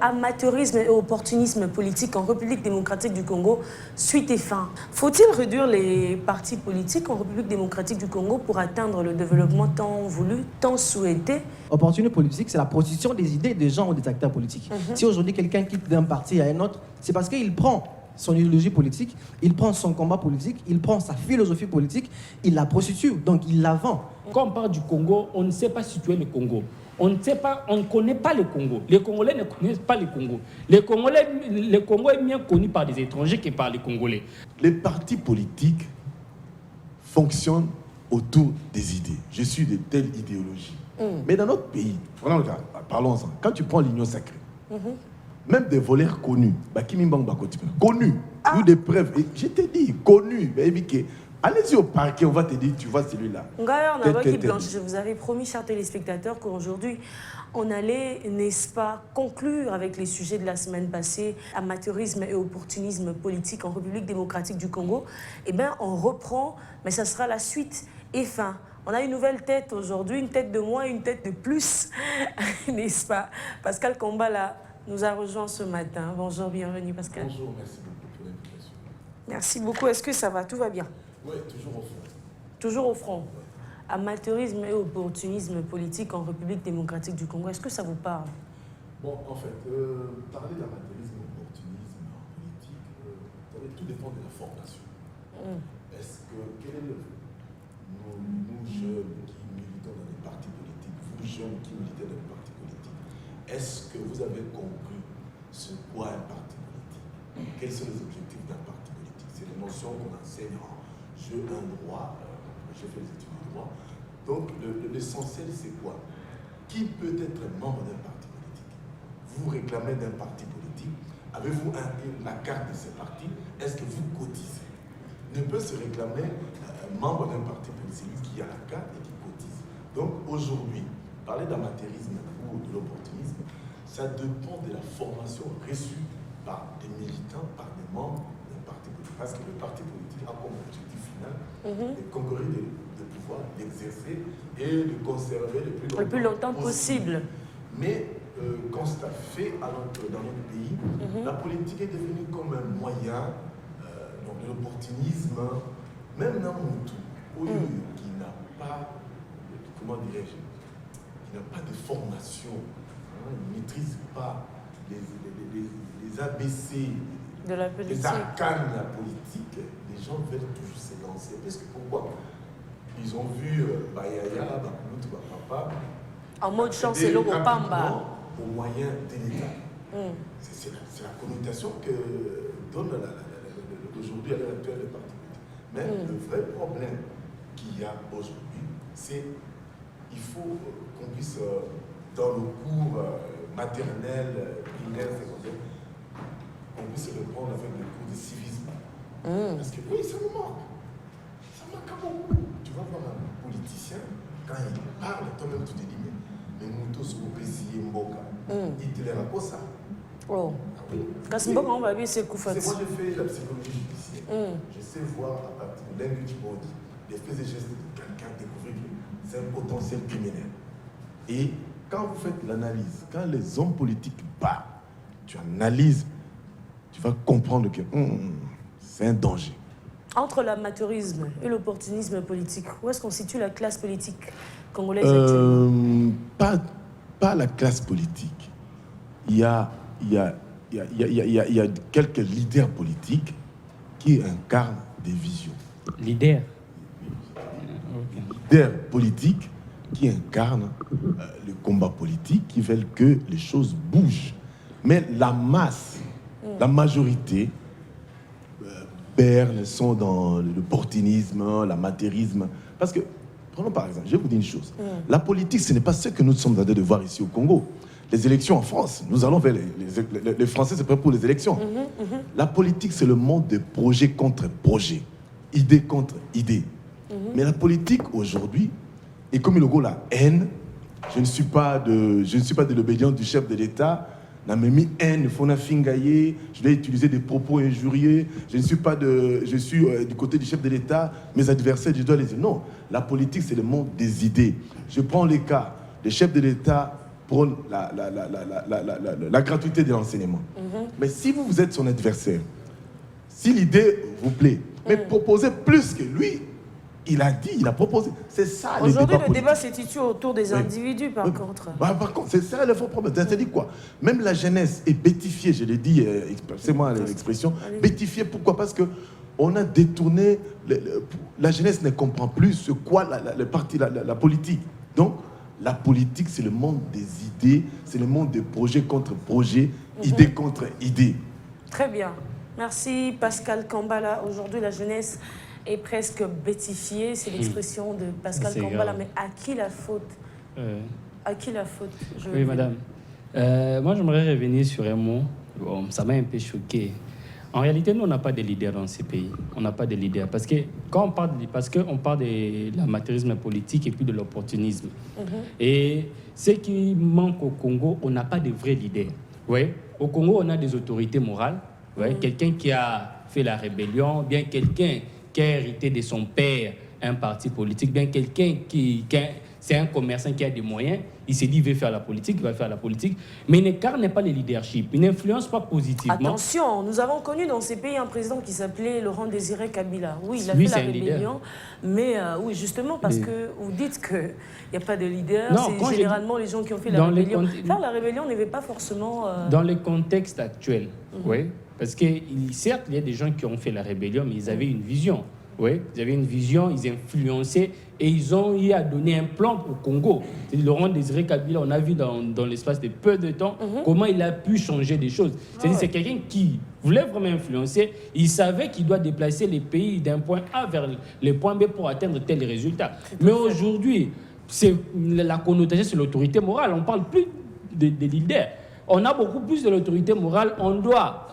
Amateurisme et opportunisme politique en République démocratique du Congo, suite et fin. Faut-il réduire les partis politiques en République démocratique du Congo pour atteindre le développement tant voulu, tant souhaité? Opportunisme politique, c'est la prostitution des idées des gens ou des acteurs politiques. Si aujourd'hui quelqu'un quitte d'un parti à un autre, c'est parce qu'il prend son idéologie politique, il prend son combat politique, il prend sa philosophie politique, il la prostitue, donc il la vend. Quand on parle du Congo, on ne sait pas situer le Congo. On ne connaît pas le Congo. Les Congolais ne connaissent pas le Congo. Le Congo est mieux connu par des étrangers que par les Congolais. Les partis politiques fonctionnent autour des idées. Je suis de telle idéologie. Mais dans notre pays, parlons-en, quand tu prends l'Union sacrée, même des voleurs connus, connus, ou des preuves, et je t'ai dit, connus, allez-y au parquet, on va te dire, tu vois celui-là. Je vous avais promis, chers téléspectateurs, qu'aujourd'hui, on allait, n'est-ce pas, conclure avec les sujets de la semaine passée, amateurisme et opportunisme politique en République démocratique du Congo. Eh bien, on reprend, mais ça sera la suite et fin. On a une nouvelle tête aujourd'hui, une tête de moins et une tête de plus, n'est-ce pas? Pascal Kombala nous a rejoint ce matin. Bonjour, bienvenue Pascal. Bonjour, merci beaucoup pour l'invitation. Merci beaucoup. Est-ce que ça va? Tout va bien? Oui, toujours au front. Toujours au front. Amateurisme et opportunisme politique en République démocratique du Congo, est-ce que ça vous parle? Bon, en fait, parler d'amateurisme et d'opportunisme en politique, tout dépend de la formation. Quel est nous jeunes qui militons dans les partis politiques, vous jeunes qui militez dans les partis politiques, est-ce que vous avez compris ce qu'est un parti politique? Quels sont les objectifs d'un parti politique? C'est les notions qu'on enseigne en jeu un droit, j'ai fait les études de droit. Donc l'essentiel c'est quoi? Qui peut être membre d'un parti politique? Vous réclamez d'un parti politique, avez-vous la carte de ce parti? Est-ce que vous cotisez? Ne peut se réclamer membre d'un parti politique, celui qui a la carte et qui cotise. Donc aujourd'hui, parler d'amateurisme ou de l'opportunisme, ça dépend de la formation reçue par des militants, par des membres d'un parti politique. Parce que le parti politique a comme objectif final de concourir de pouvoir l'exercer et de conserver le plus longtemps possible. Mais constat fait dans notre pays, la politique est devenue comme un moyen de l'opportunisme, même dans mon tout, qui n'a pas, comment dirais-je, qui n'a pas de formation, il ne maîtrise pas les ABC, de la politique. Les arcanes de la politique, les gens veulent toujours se lancer. Parce que pourquoi? Ils ont vu Bayaya, Bakout, Bapapa, en mode chancelo au Pamba, au moyen de l'État. C'est la connotation que donne aujourd'hui à l'heure actuelle le parti politique. Mais le vrai problème qu'il y a aujourd'hui, c'est qu'il faut qu'on puisse, dans le cours maternel, primaire, secondaire, on puisse répondre avec le cours de civisme. Parce que oui, ça nous manque. Ça manque à beaucoup. Tu vas voir un politicien, quand il parle, toi-même tu te dis, mais motos au Pézier Mboka, il te les raconte ça. Oh. Ah oui. Quand on va bien, c'est Koufati. Moi, j'ai fait la psychologie judiciaire. Je sais voir à partir de language body, les faits et gestes de quelqu'un, découvrir que c'est un potentiel criminel. Et quand vous faites l'analyse, quand les hommes politiques parlent, tu analyses, tu vas comprendre que c'est un danger. Entre l'amateurisme et l'opportunisme politique, où est-ce qu'on situe la classe politique congolaise actuellement? Pas la classe politique. Il y a quelques leaders politiques qui incarnent des visions. Leaders Politiques qui incarnent le combat politique, qui veulent que les choses bougent. Mais la masse, la majorité, Berne sont dans l'opportunisme, l'amateurisme. Parce que, prenons par exemple, je vais vous dire une chose. La politique, ce n'est pas ce que nous sommes en train de voir ici au Congo. Les élections en France, nous allons vers les Français se préparent pour les élections. La politique, c'est le monde de projet contre projet, idée contre idée. Mais la politique aujourd'hui, et comme il y a la haine, je ne suis pas de l'obédience du chef de l'État. Namemi haine, Fona Fingaye, je vais utiliser des propos injurieux, je suis du côté du chef de l'État, mes adversaires, je dois les dire. Non, la politique, c'est le monde des idées. Je prends les cas, le chef de l'État prône la gratuité de l'enseignement. Mais si vous êtes son adversaire, si l'idée vous plaît, mais proposez plus que lui, il a dit, il a proposé. C'est ça le débat. Aujourd'hui, le débat se situe autour des individus, par contre. Par contre, c'est ça le faux problème. C'est-à-dire quoi? Même la jeunesse est bétifiée, je l'ai dit, c'est moi l'expression, bétifiée. Pourquoi? Parce qu'on a détourné, la jeunesse ne comprend plus ce qu'est la politique. Donc, la politique, c'est le monde des idées, c'est le monde de projet contre projet, idée contre idée. Très bien. Merci Pascal Kambala. Aujourd'hui, la jeunesse est presque bétifiée. C'est l'expression de Pascal Kambala. Grave. Mais à qui la faute? À qui la faute? Oui, madame. Moi, j'aimerais revenir sur un mot. Bon, ça m'a un peu choqué. En réalité, nous, on n'a pas de leaders dans ces pays. On n'a pas de leaders. Parce que quand on parle de l'amateurisme politique et puis de l'opportunisme. Et ce qui manque au Congo, on n'a pas de vrais leaders. Ouais. Au Congo, on a des autorités morales. Ouais. Quelqu'un qui a fait la rébellion, bien quelqu'un qui a hérité de son père un parti politique, bien quelqu'un c'est un commerçant qui a des moyens, il s'est dit qu'il veut faire la politique, il va faire la politique, mais il n'incarne pas le leadership, il n'influence pas positivement. Attention, nous avons connu dans ces pays un président qui s'appelait Laurent Désiré Kabila. Oui, il a fait la rébellion, mais oui, justement parce que vous dites qu'il n'y a pas de leader, c'est généralement les gens qui ont fait la rébellion. Faire la rébellion n'avait pas forcément... Dans le contexte actuel, oui, parce que certes, il y a des gens qui ont fait la rébellion, mais ils avaient une vision. Oui, ils avaient une vision, ils influençaient et ils ont eu à donner un plan au Congo. Laurent Désiré Kabila, on a vu dans l'espace de peu de temps comment il a pu changer des choses. C'est quelqu'un qui voulait vraiment influencer. Il savait qu'il doit déplacer les pays d'un point A vers le point B pour atteindre tel résultat. Mais aujourd'hui, la connotation, c'est l'autorité morale. On ne parle plus des leaders. On a beaucoup plus de l'autorité morale. On doit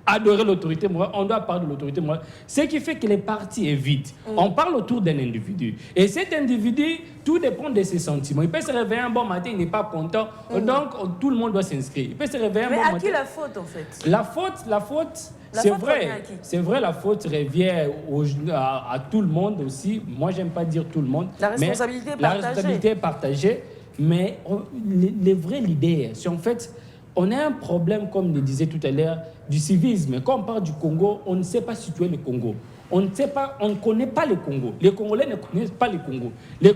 adorer l'autorité morale, on doit parler de l'autorité morale. Ce qui fait que les partis évitent. On parle autour d'un individu. Et cet individu, tout dépend de ses sentiments. Il peut se réveiller un bon matin, il n'est pas content. Donc, tout le monde doit s'inscrire. Il peut se réveiller un bon matin. Mais à qui la faute, en fait? La faute, c'est vrai. C'est vrai, la faute revient à tout le monde aussi. Moi, j'aime pas dire tout le monde. La responsabilité est partagée. La responsabilité est partagée. Mais les vrais leaders, c'est en fait... On a un problème, comme le disait tout à l'heure, du civisme. Quand on parle du Congo, on ne sait pas situer le Congo. On ne connaît pas le Congo. Les Congolais ne connaissent pas le Congo. Le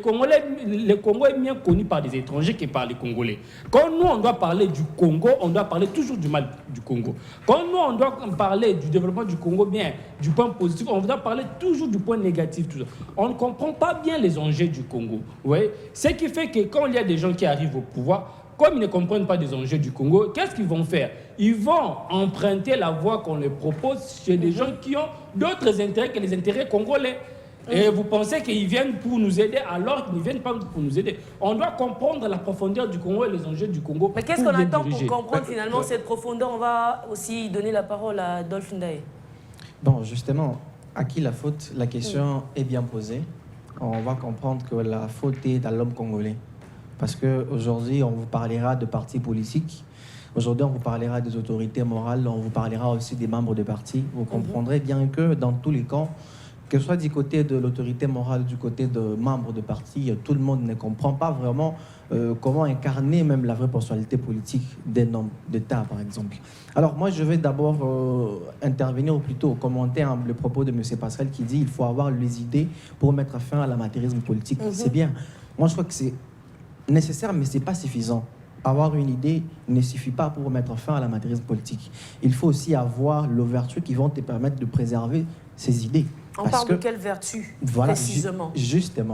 Congo est mieux connu par des étrangers que par les Congolais. Quand nous, on doit parler du Congo, on doit parler toujours du mal du Congo. Quand nous, on doit parler du développement du Congo, bien du point positif, on doit parler toujours du point négatif. Toujours. On ne comprend pas bien les enjeux du Congo. Ouais? Ce qui fait que quand il y a des gens qui arrivent au pouvoir, comme ils ne comprennent pas des enjeux du Congo, qu'est-ce qu'ils vont faire? Ils vont emprunter la voie qu'on leur propose chez des gens qui ont d'autres intérêts que les intérêts congolais. Et vous pensez qu'ils viennent pour nous aider alors qu'ils ne viennent pas pour nous aider. On doit comprendre la profondeur du Congo et les enjeux du Congo. Mais qu'est-ce qu'on attend pour comprendre finalement cette profondeur? On va aussi donner la parole à Dolph Ndaye. Bon, justement, à qui la faute? La question est bien posée. On va comprendre que la faute est à l'homme congolais. Parce qu'aujourd'hui, on vous parlera de partis politiques. Aujourd'hui, on vous parlera des autorités morales. On vous parlera aussi des membres de partis. Vous comprendrez bien que dans tous les camps, que ce soit du côté de l'autorité morale, du côté de membres de partis, tout le monde ne comprend pas vraiment comment incarner même la vraie personnalité politique d'un homme d'État, par exemple. Alors moi, je vais d'abord intervenir, ou plutôt commenter le propos de M. Pascal qui dit qu'il faut avoir les idées pour mettre fin à l'amateurisme politique. C'est bien. Moi, je crois que c'est nécessaire, mais ce n'est pas suffisant. Avoir une idée ne suffit pas pour mettre fin à l'amateurisme politique. Il faut aussi avoir l'ouverture qui vont te permettre de préserver ces idées. On parle de quelle vertu, précisément? Justement.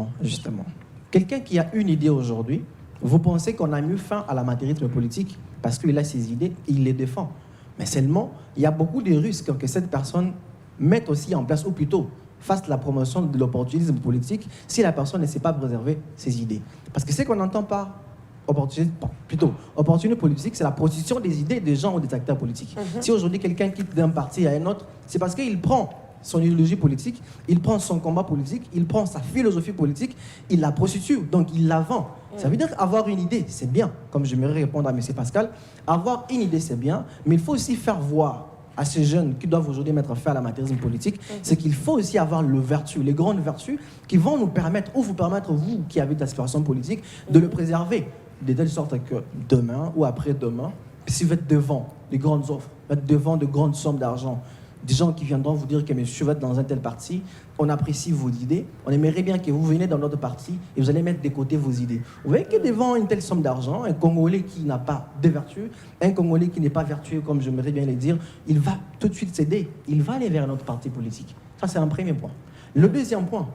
Quelqu'un qui a une idée aujourd'hui, vous pensez qu'on a mis fin à l'amateurisme politique parce qu'il a ses idées, il les défend. Mais seulement, il y a beaucoup de risques que cette personne mette aussi en place, ou plutôt fasse la promotion de l'opportunisme politique si la personne ne sait pas préserver ses idées. Parce que ce qu'on entend par opportunisme politique, c'est la position des idées des gens ou des acteurs politiques. Si aujourd'hui quelqu'un quitte d'un parti à un autre, c'est parce qu'il prend son idéologie politique, il prend son combat politique, il prend sa philosophie politique, il la prostitue, donc il la vend. Ça veut dire qu'avoir une idée, c'est bien, comme j'aimerais répondre à M. Pascal, avoir une idée, c'est bien, mais il faut aussi faire voir à ces jeunes qui doivent aujourd'hui mettre fin à l'amateurisme politique, c'est qu'il faut aussi avoir les grandes vertus qui vont nous permettre, ou vous permettre, vous qui avez de l'aspiration politique, de le préserver. de telle sorte que demain ou après-demain, si vous êtes devant les grandes offres, vous êtes devant de grandes sommes d'argent, des gens qui viendront vous dire que monsieur, vous êtes dans un tel parti, on apprécie vos idées, on aimerait bien que vous veniez dans notre parti et vous allez mettre de côté vos idées. Vous voyez que devant une telle somme d'argent, un Congolais qui n'a pas de vertu, un Congolais qui n'est pas vertueux, comme j'aimerais bien le dire, il va tout de suite céder, il va aller vers notre parti politique. Ça, c'est un premier point. Le deuxième point,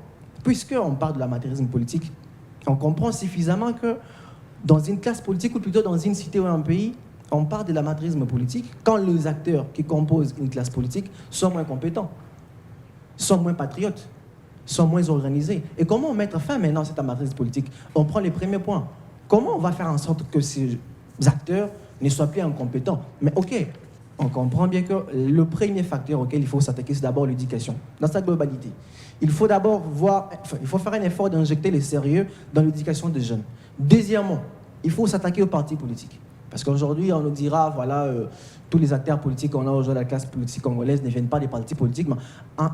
puisqu'on parle de l'amateurisme politique, on comprend suffisamment que dans une classe politique, ou plutôt dans une cité ou un pays, on parle de l'amateurisme politique quand les acteurs qui composent une classe politique sont moins compétents, sont moins patriotes, sont moins organisés. Et comment mettre fin maintenant à cet amateurisme politique? On prend les premiers points. Comment on va faire en sorte que ces acteurs ne soient plus incompétents? Mais ok, on comprend bien que le premier facteur auquel il faut s'attaquer, c'est d'abord l'éducation, dans sa globalité. Il faut d'abord il faut faire un effort d'injecter le sérieux dans l'éducation des jeunes. Deuxièmement, il faut s'attaquer aux partis politiques. Parce qu'aujourd'hui, on nous dira, voilà, tous les acteurs politiques qu'on a aujourd'hui, la classe politique congolaise, ne viennent pas des partis politiques. Mais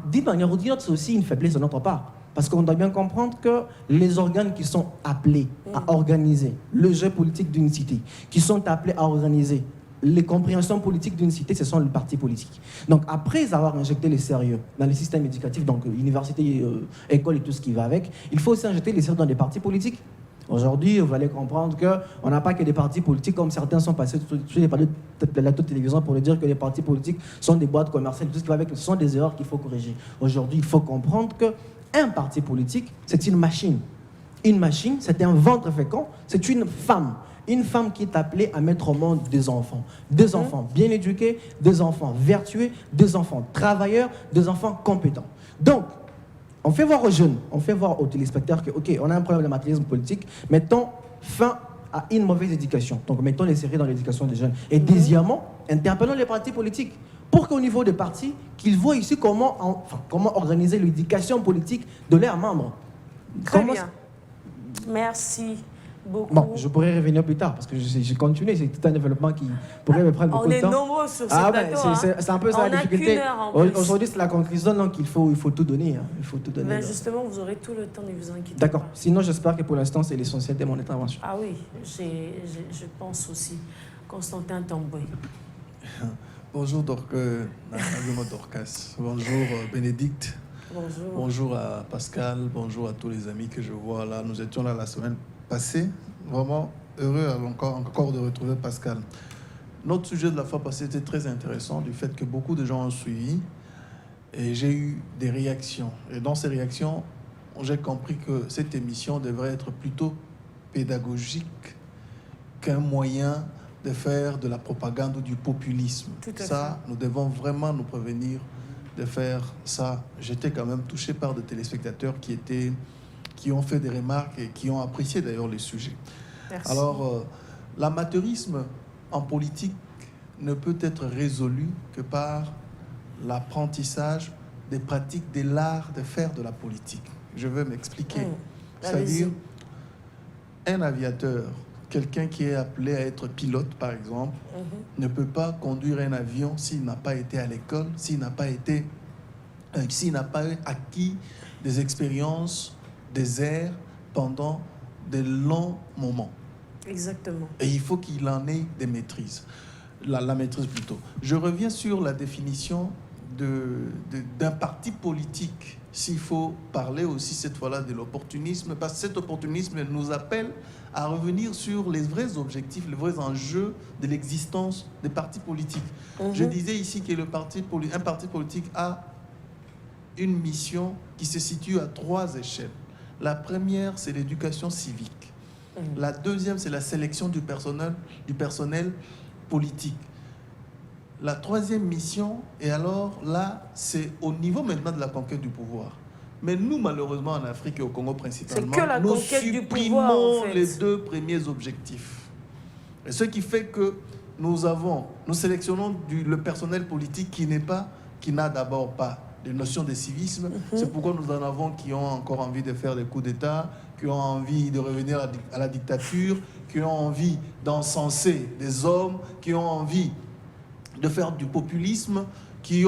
d'une manière ou d'une autre, c'est aussi une faiblesse de notre part. Parce qu'on doit bien comprendre que les organes qui sont appelés à organiser le jeu politique d'une cité, qui sont appelés à organiser les compréhensions politiques d'une cité, ce sont les partis politiques. Donc, après avoir injecté les sérieux dans les systèmes éducatifs, donc université, école et tout ce qui va avec, il faut aussi injecter les sérieux dans les partis politiques. Aujourd'hui, vous allez comprendre qu'on n'a pas que des partis politiques, comme certains sont passés sur les plateaux de télévision pour dire que les partis politiques sont des boîtes commerciales, tout ce qui va avec, ce sont des erreurs qu'il faut corriger. Aujourd'hui, il faut comprendre qu'un parti politique, c'est une machine. Une machine, c'est un ventre fécond, c'est une femme. Une femme qui est appelée à mettre au monde des enfants. Des enfants bien éduqués, des enfants vertueux, des enfants travailleurs, des enfants compétents. Donc, on fait voir aux jeunes, on fait voir aux téléspectateurs que, ok, on a un problème de matérialisme politique, mettons fin à une mauvaise éducation. Donc, mettons les séries dans l'éducation des jeunes. Et deuxièmement, interpellons les partis politiques pour qu'au niveau des partis, qu'ils voient ici comment organiser l'éducation politique de leurs membres. Très bien. Merci beaucoup. Bon, je pourrais revenir plus tard parce que je continue, c'est tout un développement qui pourrait me prendre beaucoup de temps. On est nombreux sur ce plateau. C'est un peu ça la difficulté. Aujourd'hui, c'est la conclusion, donc il faut tout donner. Il faut tout donner. Ben justement, vous aurez tout le temps, ne vous inquiétez pas. D'accord. Sinon, j'espère que pour l'instant, c'est l'essentiel de mon intervention. Ah oui, je pense aussi. Constantin Tamboué. Bonjour Dorcas. Bonjour Bénédicte. Bonjour. Bonjour à Pascal. Bonjour à tous les amis que je vois là. Nous étions là la semaine passée. Vraiment heureux encore de retrouver Pascal. Notre sujet de la fois passée était très intéressant du fait que beaucoup de gens ont suivi et j'ai eu des réactions. Et dans ces réactions, j'ai compris que cette émission devrait être plutôt pédagogique qu'un moyen de faire de la propagande ou du populisme. Ça, nous devons vraiment nous prévenir de faire ça. J'étais quand même touché par des téléspectateurs qui ont fait des remarques et qui ont apprécié d'ailleurs les sujets. Merci. Alors, l'amateurisme en politique ne peut être résolu que par l'apprentissage des pratiques de l'art de faire de la politique. Je veux m'expliquer. C'est-à-dire, un aviateur, quelqu'un qui est appelé à être pilote, par exemple, ne peut pas conduire un avion s'il n'a pas été à l'école, s'il n'a pas acquis des expériences, des airs pendant de longs moments. Exactement. Et il faut qu'il en ait des maîtrises. La maîtrise plutôt. Je reviens sur la définition d'un parti politique, s'il faut parler aussi cette fois-là de l'opportunisme, parce que cet opportunisme nous appelle à revenir sur les vrais objectifs, les vrais enjeux de l'existence des partis politiques. Je disais ici que un parti politique a une mission qui se situe à 3 échelles. La première, c'est l'éducation civique. La deuxième, c'est la sélection du personnel politique. La troisième mission, et alors là, c'est au niveau maintenant de la conquête du pouvoir. Mais nous, malheureusement, en Afrique et au Congo principalement, nous supprimons les 2 premiers objectifs. Et ce qui fait que nous sélectionnons le personnel politique qui n'a d'abord pas de notion de civisme. C'est pourquoi nous en avons qui ont encore envie de faire des coups d'État, qui ont envie de revenir à la dictature, qui ont envie d'encenser des hommes, qui ont envie de faire du populisme, qui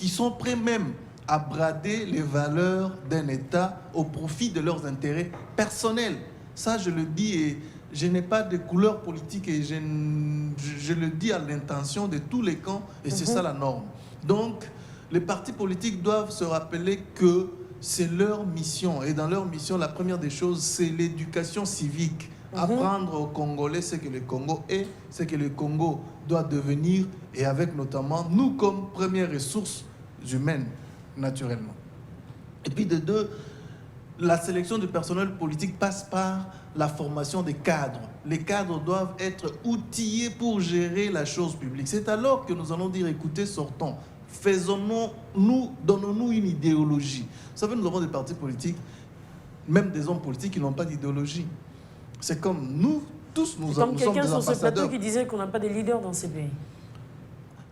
sont prêts même à brader les valeurs d'un État au profit de leurs intérêts personnels. Ça, je le dis et je n'ai pas de couleur politique et je le dis à l'intention de tous les camps et c'est ça la norme. Donc, les partis politiques doivent se rappeler que c'est leur mission. Et dans leur mission, la première des choses, c'est l'éducation civique. Apprendre aux Congolais ce que le Congo est, ce que le Congo doit devenir, et avec notamment nous comme première ressource humaine, naturellement. Et puis de deux, la sélection du personnel politique passe par la formation des cadres. Les cadres doivent être outillés pour gérer la chose publique. C'est alors que nous allons dire, écoutez, sortons. Donnons-nous une idéologie. Vous savez, nous avons des partis politiques, même des hommes politiques qui n'ont pas d'idéologie. C'est comme nous, tous, nous sommes des ambassadeurs. Comme quelqu'un sur ce plateau qui disait qu'on n'a pas de leaders dans ces pays.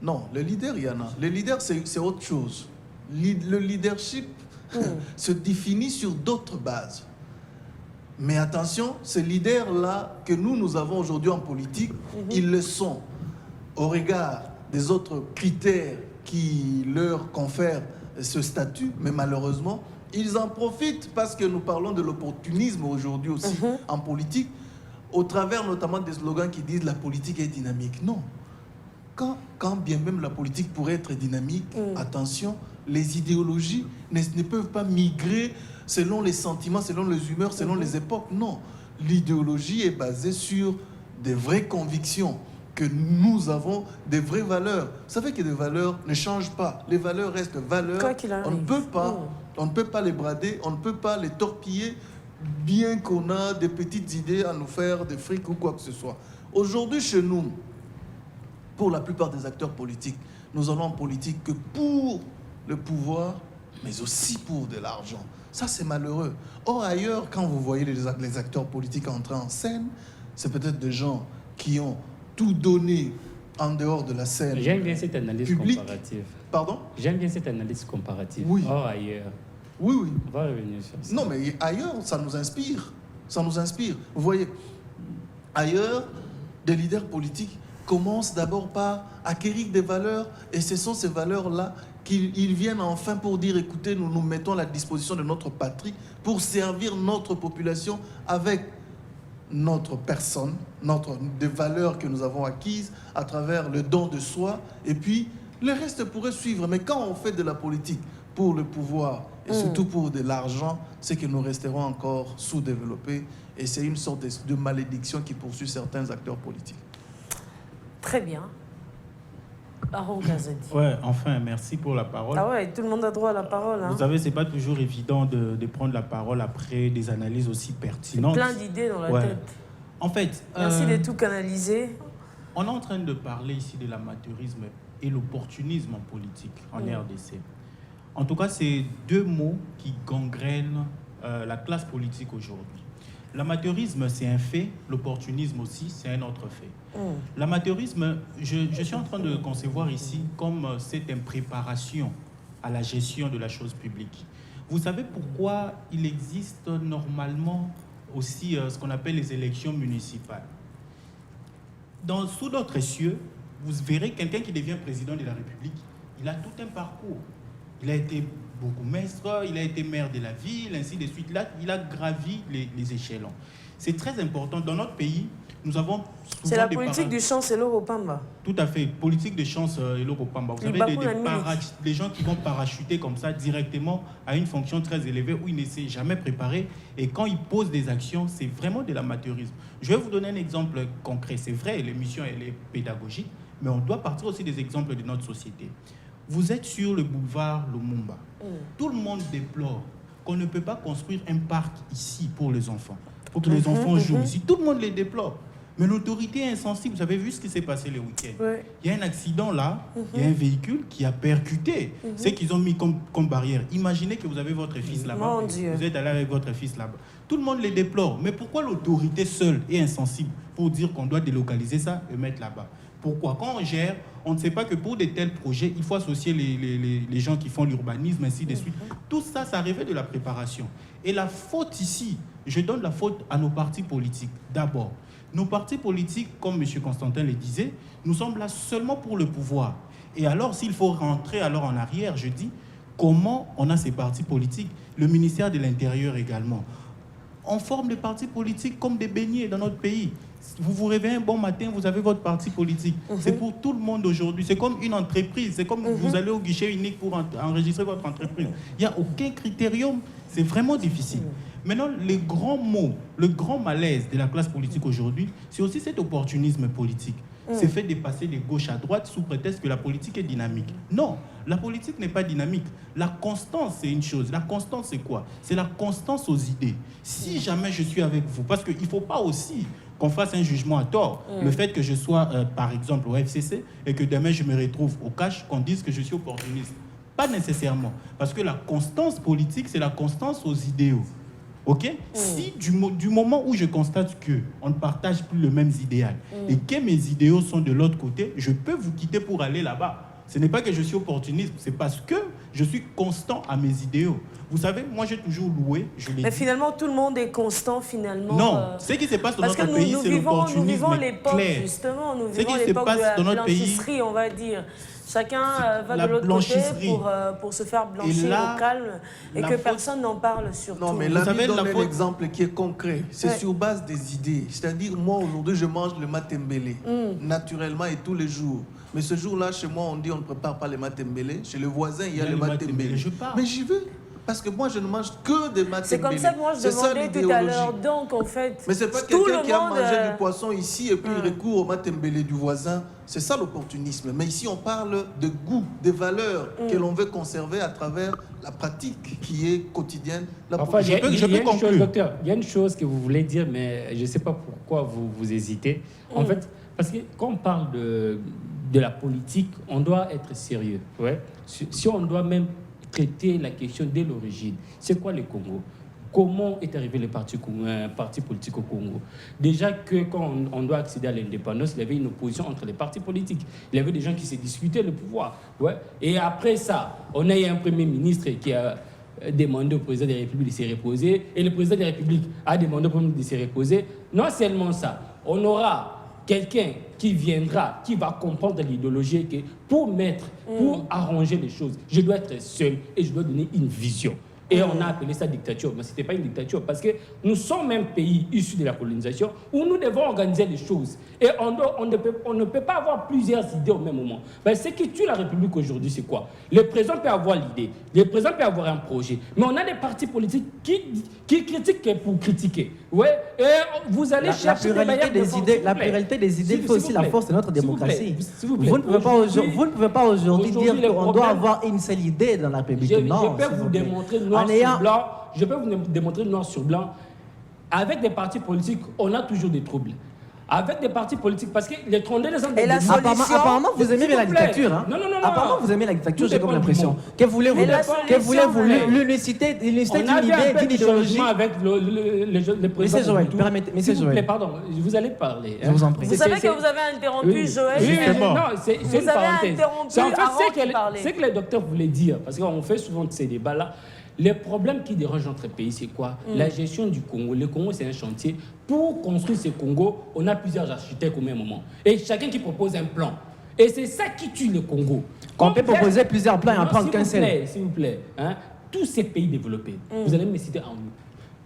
Non, les leaders, il y en a. Les leaders, c'est autre chose. Le leadership se définit sur d'autres bases. Mais attention, ces leaders-là que nous avons aujourd'hui en politique, ils le sont au regard des autres critères qui leur confèrent ce statut, mais malheureusement, ils en profitent parce que nous parlons de l'opportunisme aujourd'hui aussi en politique, au travers notamment des slogans qui disent la politique est dynamique. Non. Quand bien même la politique pourrait être dynamique, attention, les idéologies ne peuvent pas migrer selon les sentiments, selon les humeurs, selon les époques. Non. L'idéologie est basée sur des vraies convictions, que nous avons des vraies valeurs. Vous savez que les valeurs ne changent pas. Les valeurs restent valeurs. Quoi qu'il arrive. On ne peut pas les brader, on ne peut pas les torpiller, bien qu'on a des petites idées à nous faire des frics ou quoi que ce soit. Aujourd'hui, chez nous, pour la plupart des acteurs politiques, nous allons en politique que pour le pouvoir, mais aussi pour de l'argent. Ça, c'est malheureux. Or, ailleurs, quand vous voyez les acteurs politiques entrer en scène, c'est peut-être des gens qui ont tout donné en dehors de la scène. J'aime bien cette analyse publique. Comparative. Pardon? J'aime bien cette analyse comparative. Oui. Or, ailleurs. Oui, oui. On va revenir sur ça. Non, mais ailleurs, ça nous inspire. Ça nous inspire. Vous voyez, ailleurs, des leaders politiques commencent d'abord par acquérir des valeurs, et ce sont ces valeurs-là qu'ils viennent enfin pour dire, écoutez, nous nous mettons à la disposition de notre patrie pour servir notre population avec notre personne, des valeurs que nous avons acquises à travers le don de soi, et puis le reste pourrait suivre. Mais quand on fait de la politique pour le pouvoir et surtout pour de l'argent, c'est que nous resterons encore sous-développés, et c'est une sorte de malédiction qui poursuit certains acteurs politiques. Très bien. Aaron Kazadi. Ouais, enfin, merci pour la parole. Ah ouais, tout le monde a droit à la parole. Hein. Vous savez, c'est pas toujours évident de prendre la parole après des analyses aussi pertinentes. Plein d'idées dans la tête. En fait... Merci de tout canaliser. On est en train de parler ici de l'amateurisme et l'opportunisme en politique, en RDC. En tout cas, c'est deux mots qui gangrènent la classe politique aujourd'hui. L'amateurisme, c'est un fait. L'opportunisme aussi, c'est un autre fait. L'amateurisme, je suis en train de concevoir ici comme cette impréparation à la gestion de la chose publique. Vous savez pourquoi il existe normalement aussi ce qu'on appelle les élections municipales. Sous d'autres cieux, vous verrez quelqu'un qui devient président de la République, il a tout un parcours. Il a été bourgmestre, il a été maire de la ville, ainsi de suite. Là, il a gravi les échelons. C'est très important. Dans notre pays, nous avons souvent c'est la politique du Chancellor Opamba. Tout à fait. Politique de Chancellor Opamba. Vous avez des gens qui vont parachuter comme ça directement à une fonction très élevée où ils ne s'est jamais préparé. Et quand ils posent des actions, c'est vraiment de l'amateurisme. Je vais vous donner un exemple concret. C'est vrai, l'émission elle est pédagogique, mais on doit partir aussi des exemples de notre société. Vous êtes sur le boulevard Lumumba. Tout le monde déplore qu'on ne peut pas construire un parc ici pour les enfants. Pour que les enfants jouent ici. Tout le monde les déplore. Mais l'autorité est insensible. Vous avez vu ce qui s'est passé le week-end. Il y a un accident là, il y a un véhicule qui a percuté ce qu'ils ont mis comme barrière. Imaginez que vous avez votre fils là-bas. Vous êtes allé avec votre fils là-bas. Tout le monde les déplore. Mais pourquoi l'autorité seule est insensible pour dire qu'on doit délocaliser ça et mettre là-bas? Pourquoi? Quand on gère, on ne sait pas que pour de tels projets, il faut associer les gens qui font l'urbanisme, ainsi de suite. Tout ça, ça arrivait de la préparation. Et la faute ici, je donne la faute à nos partis politiques. D'abord, nos partis politiques, comme M. Constantin le disait, nous sommes là seulement pour le pouvoir. Et alors, s'il faut rentrer alors en arrière, je dis, comment on a ces partis politiques? Le ministère de l'Intérieur également. on forme des partis politiques comme des beignets dans notre pays. Vous vous réveillez un bon matin, vous avez votre parti politique. C'est pour tout le monde aujourd'hui. C'est comme une entreprise. C'est comme vous allez au guichet unique pour enregistrer votre entreprise. Il n'y a aucun critérium. C'est vraiment difficile. Maintenant, les grands mots, le grand malaise de la classe politique aujourd'hui, c'est aussi cet opportunisme politique. C'est fait de passer de gauche à droite sous prétexte que la politique est dynamique. Non, la politique n'est pas dynamique. La constance, c'est une chose. La constance, c'est quoi? C'est la constance aux idées. Si jamais je suis avec vous, parce qu'il ne faut pas aussi qu'on fasse un jugement à tort. Le fait que je sois, par exemple, au FCC et que demain je me retrouve au cash, qu'on dise que je suis opportuniste. Pas nécessairement. Parce que la constance politique, c'est la constance aux idéaux. Ok? Si du moment où je constate qu'on ne partage plus le même idéal et que mes idéaux sont de l'autre côté, je peux vous quitter pour aller là-bas. Ce n'est pas que je suis opportuniste, c'est parce que je suis constant à mes idéaux. Vous savez, moi j'ai toujours loué, je l'ai dit. Mais finalement, tout le monde est constant finalement. Non, ce qui se passe dans notre pays, c'est l'opportunisme nous vivons l'époque, clair. justement, nous Ce qui vivons se l'époque passe de la dans notre blanchisserie, pays, on va dire. Chacun va la de l'autre côté blanchisserie. pour se faire blanchir là, au calme et la que faute- personne n'en parle surtout. Non, mais Vous là, savez, donne la un faute- exemple qui est concret. C'est sur base des idées. C'est-à-dire, moi, aujourd'hui, je mange le matembele, naturellement et tous les jours. Mais ce jour-là, chez moi, on dit on ne prépare pas le matembele. Chez le voisin, il y a le matembele. Je pars. Mais j'y vais. Parce que moi, je ne mange que des matembele. C'est comme ça que moi je demandais tout à l'heure. Donc, en fait, Mais c'est pas tout quelqu'un le qui a monde, mangé du poisson ici et puis il recourt au matembele du voisin. C'est ça l'opportunisme. Mais ici, on parle de goût, des valeurs que l'on veut conserver à travers la pratique qui est quotidienne. Enfin, je peux conclure. Docteur, il y a une chose que vous voulez dire, mais je ne sais pas pourquoi vous hésitez. En fait, parce que quand on parle de la politique, on doit être sérieux. Ouais? Si on doit même traiter la question dès l'origine, c'est quoi le Congo? Comment est arrivé le parti politique au Congo? Déjà que quand on doit accéder à l'indépendance, il y avait une opposition entre les partis politiques. Il y avait des gens qui se disputaient le pouvoir. Ouais. Et après ça, on a eu un premier ministre qui a demandé au président de la République de se reposer. Et le président de la République a demandé au premier ministre de se reposer. Non seulement ça, on aura quelqu'un qui viendra, qui va comprendre l'idéologie que pour arranger les choses, je dois être seul et je dois donner une vision. Et on a appelé ça dictature. Mais ce n'était pas une dictature parce que nous sommes un pays issu de la colonisation où nous devons organiser les choses. Et on ne peut pas avoir plusieurs idées au même moment. Ben, ce qui tue la République aujourd'hui, c'est quoi? Le président peut avoir l'idée, le président peut avoir un projet. Mais on a des partis politiques qui critiquent pour critiquer. Ouais? Et vous allez chercher la pluralité des idées fait aussi la force de notre démocratie. Vous ne pouvez pas aujourd'hui dire qu'on doit avoir une seule idée dans la République. Non, je peux vous démontrer noir sur blanc. Je peux vous démontrer noir sur blanc. Avec des partis politiques, on a toujours des troubles. Avec des partis politiques, parce que les trondés des et la solution, apparemment, vous aimez la dictature. Hein? Non. Apparemment, vous aimez la dictature, j'ai comme l'impression. Que voulez-vous l'unicité d'une idée, d'une idéologie avec le président. Monsieur Joël, permettez-moi. S'il vous plaît, pardon, vous allez parler. Je vous en prie. Vous savez que vous avez interrompu Joël. Oui, non, c'est une parenthèse. C'est en fait ce que les docteurs voulaient dire, parce qu'on fait souvent ces débats-là. Les problèmes qui dérangent notre pays, c'est quoi? La gestion du Congo. Le Congo, c'est un chantier. Pour construire ce Congo, on a plusieurs architectes au même moment. Et chacun qui propose un plan. Et c'est ça qui tue le Congo. On peut proposer plusieurs plans et en prendre qu'un seul. S'il vous plaît, hein, tous ces pays développés, vous allez me citer en nous.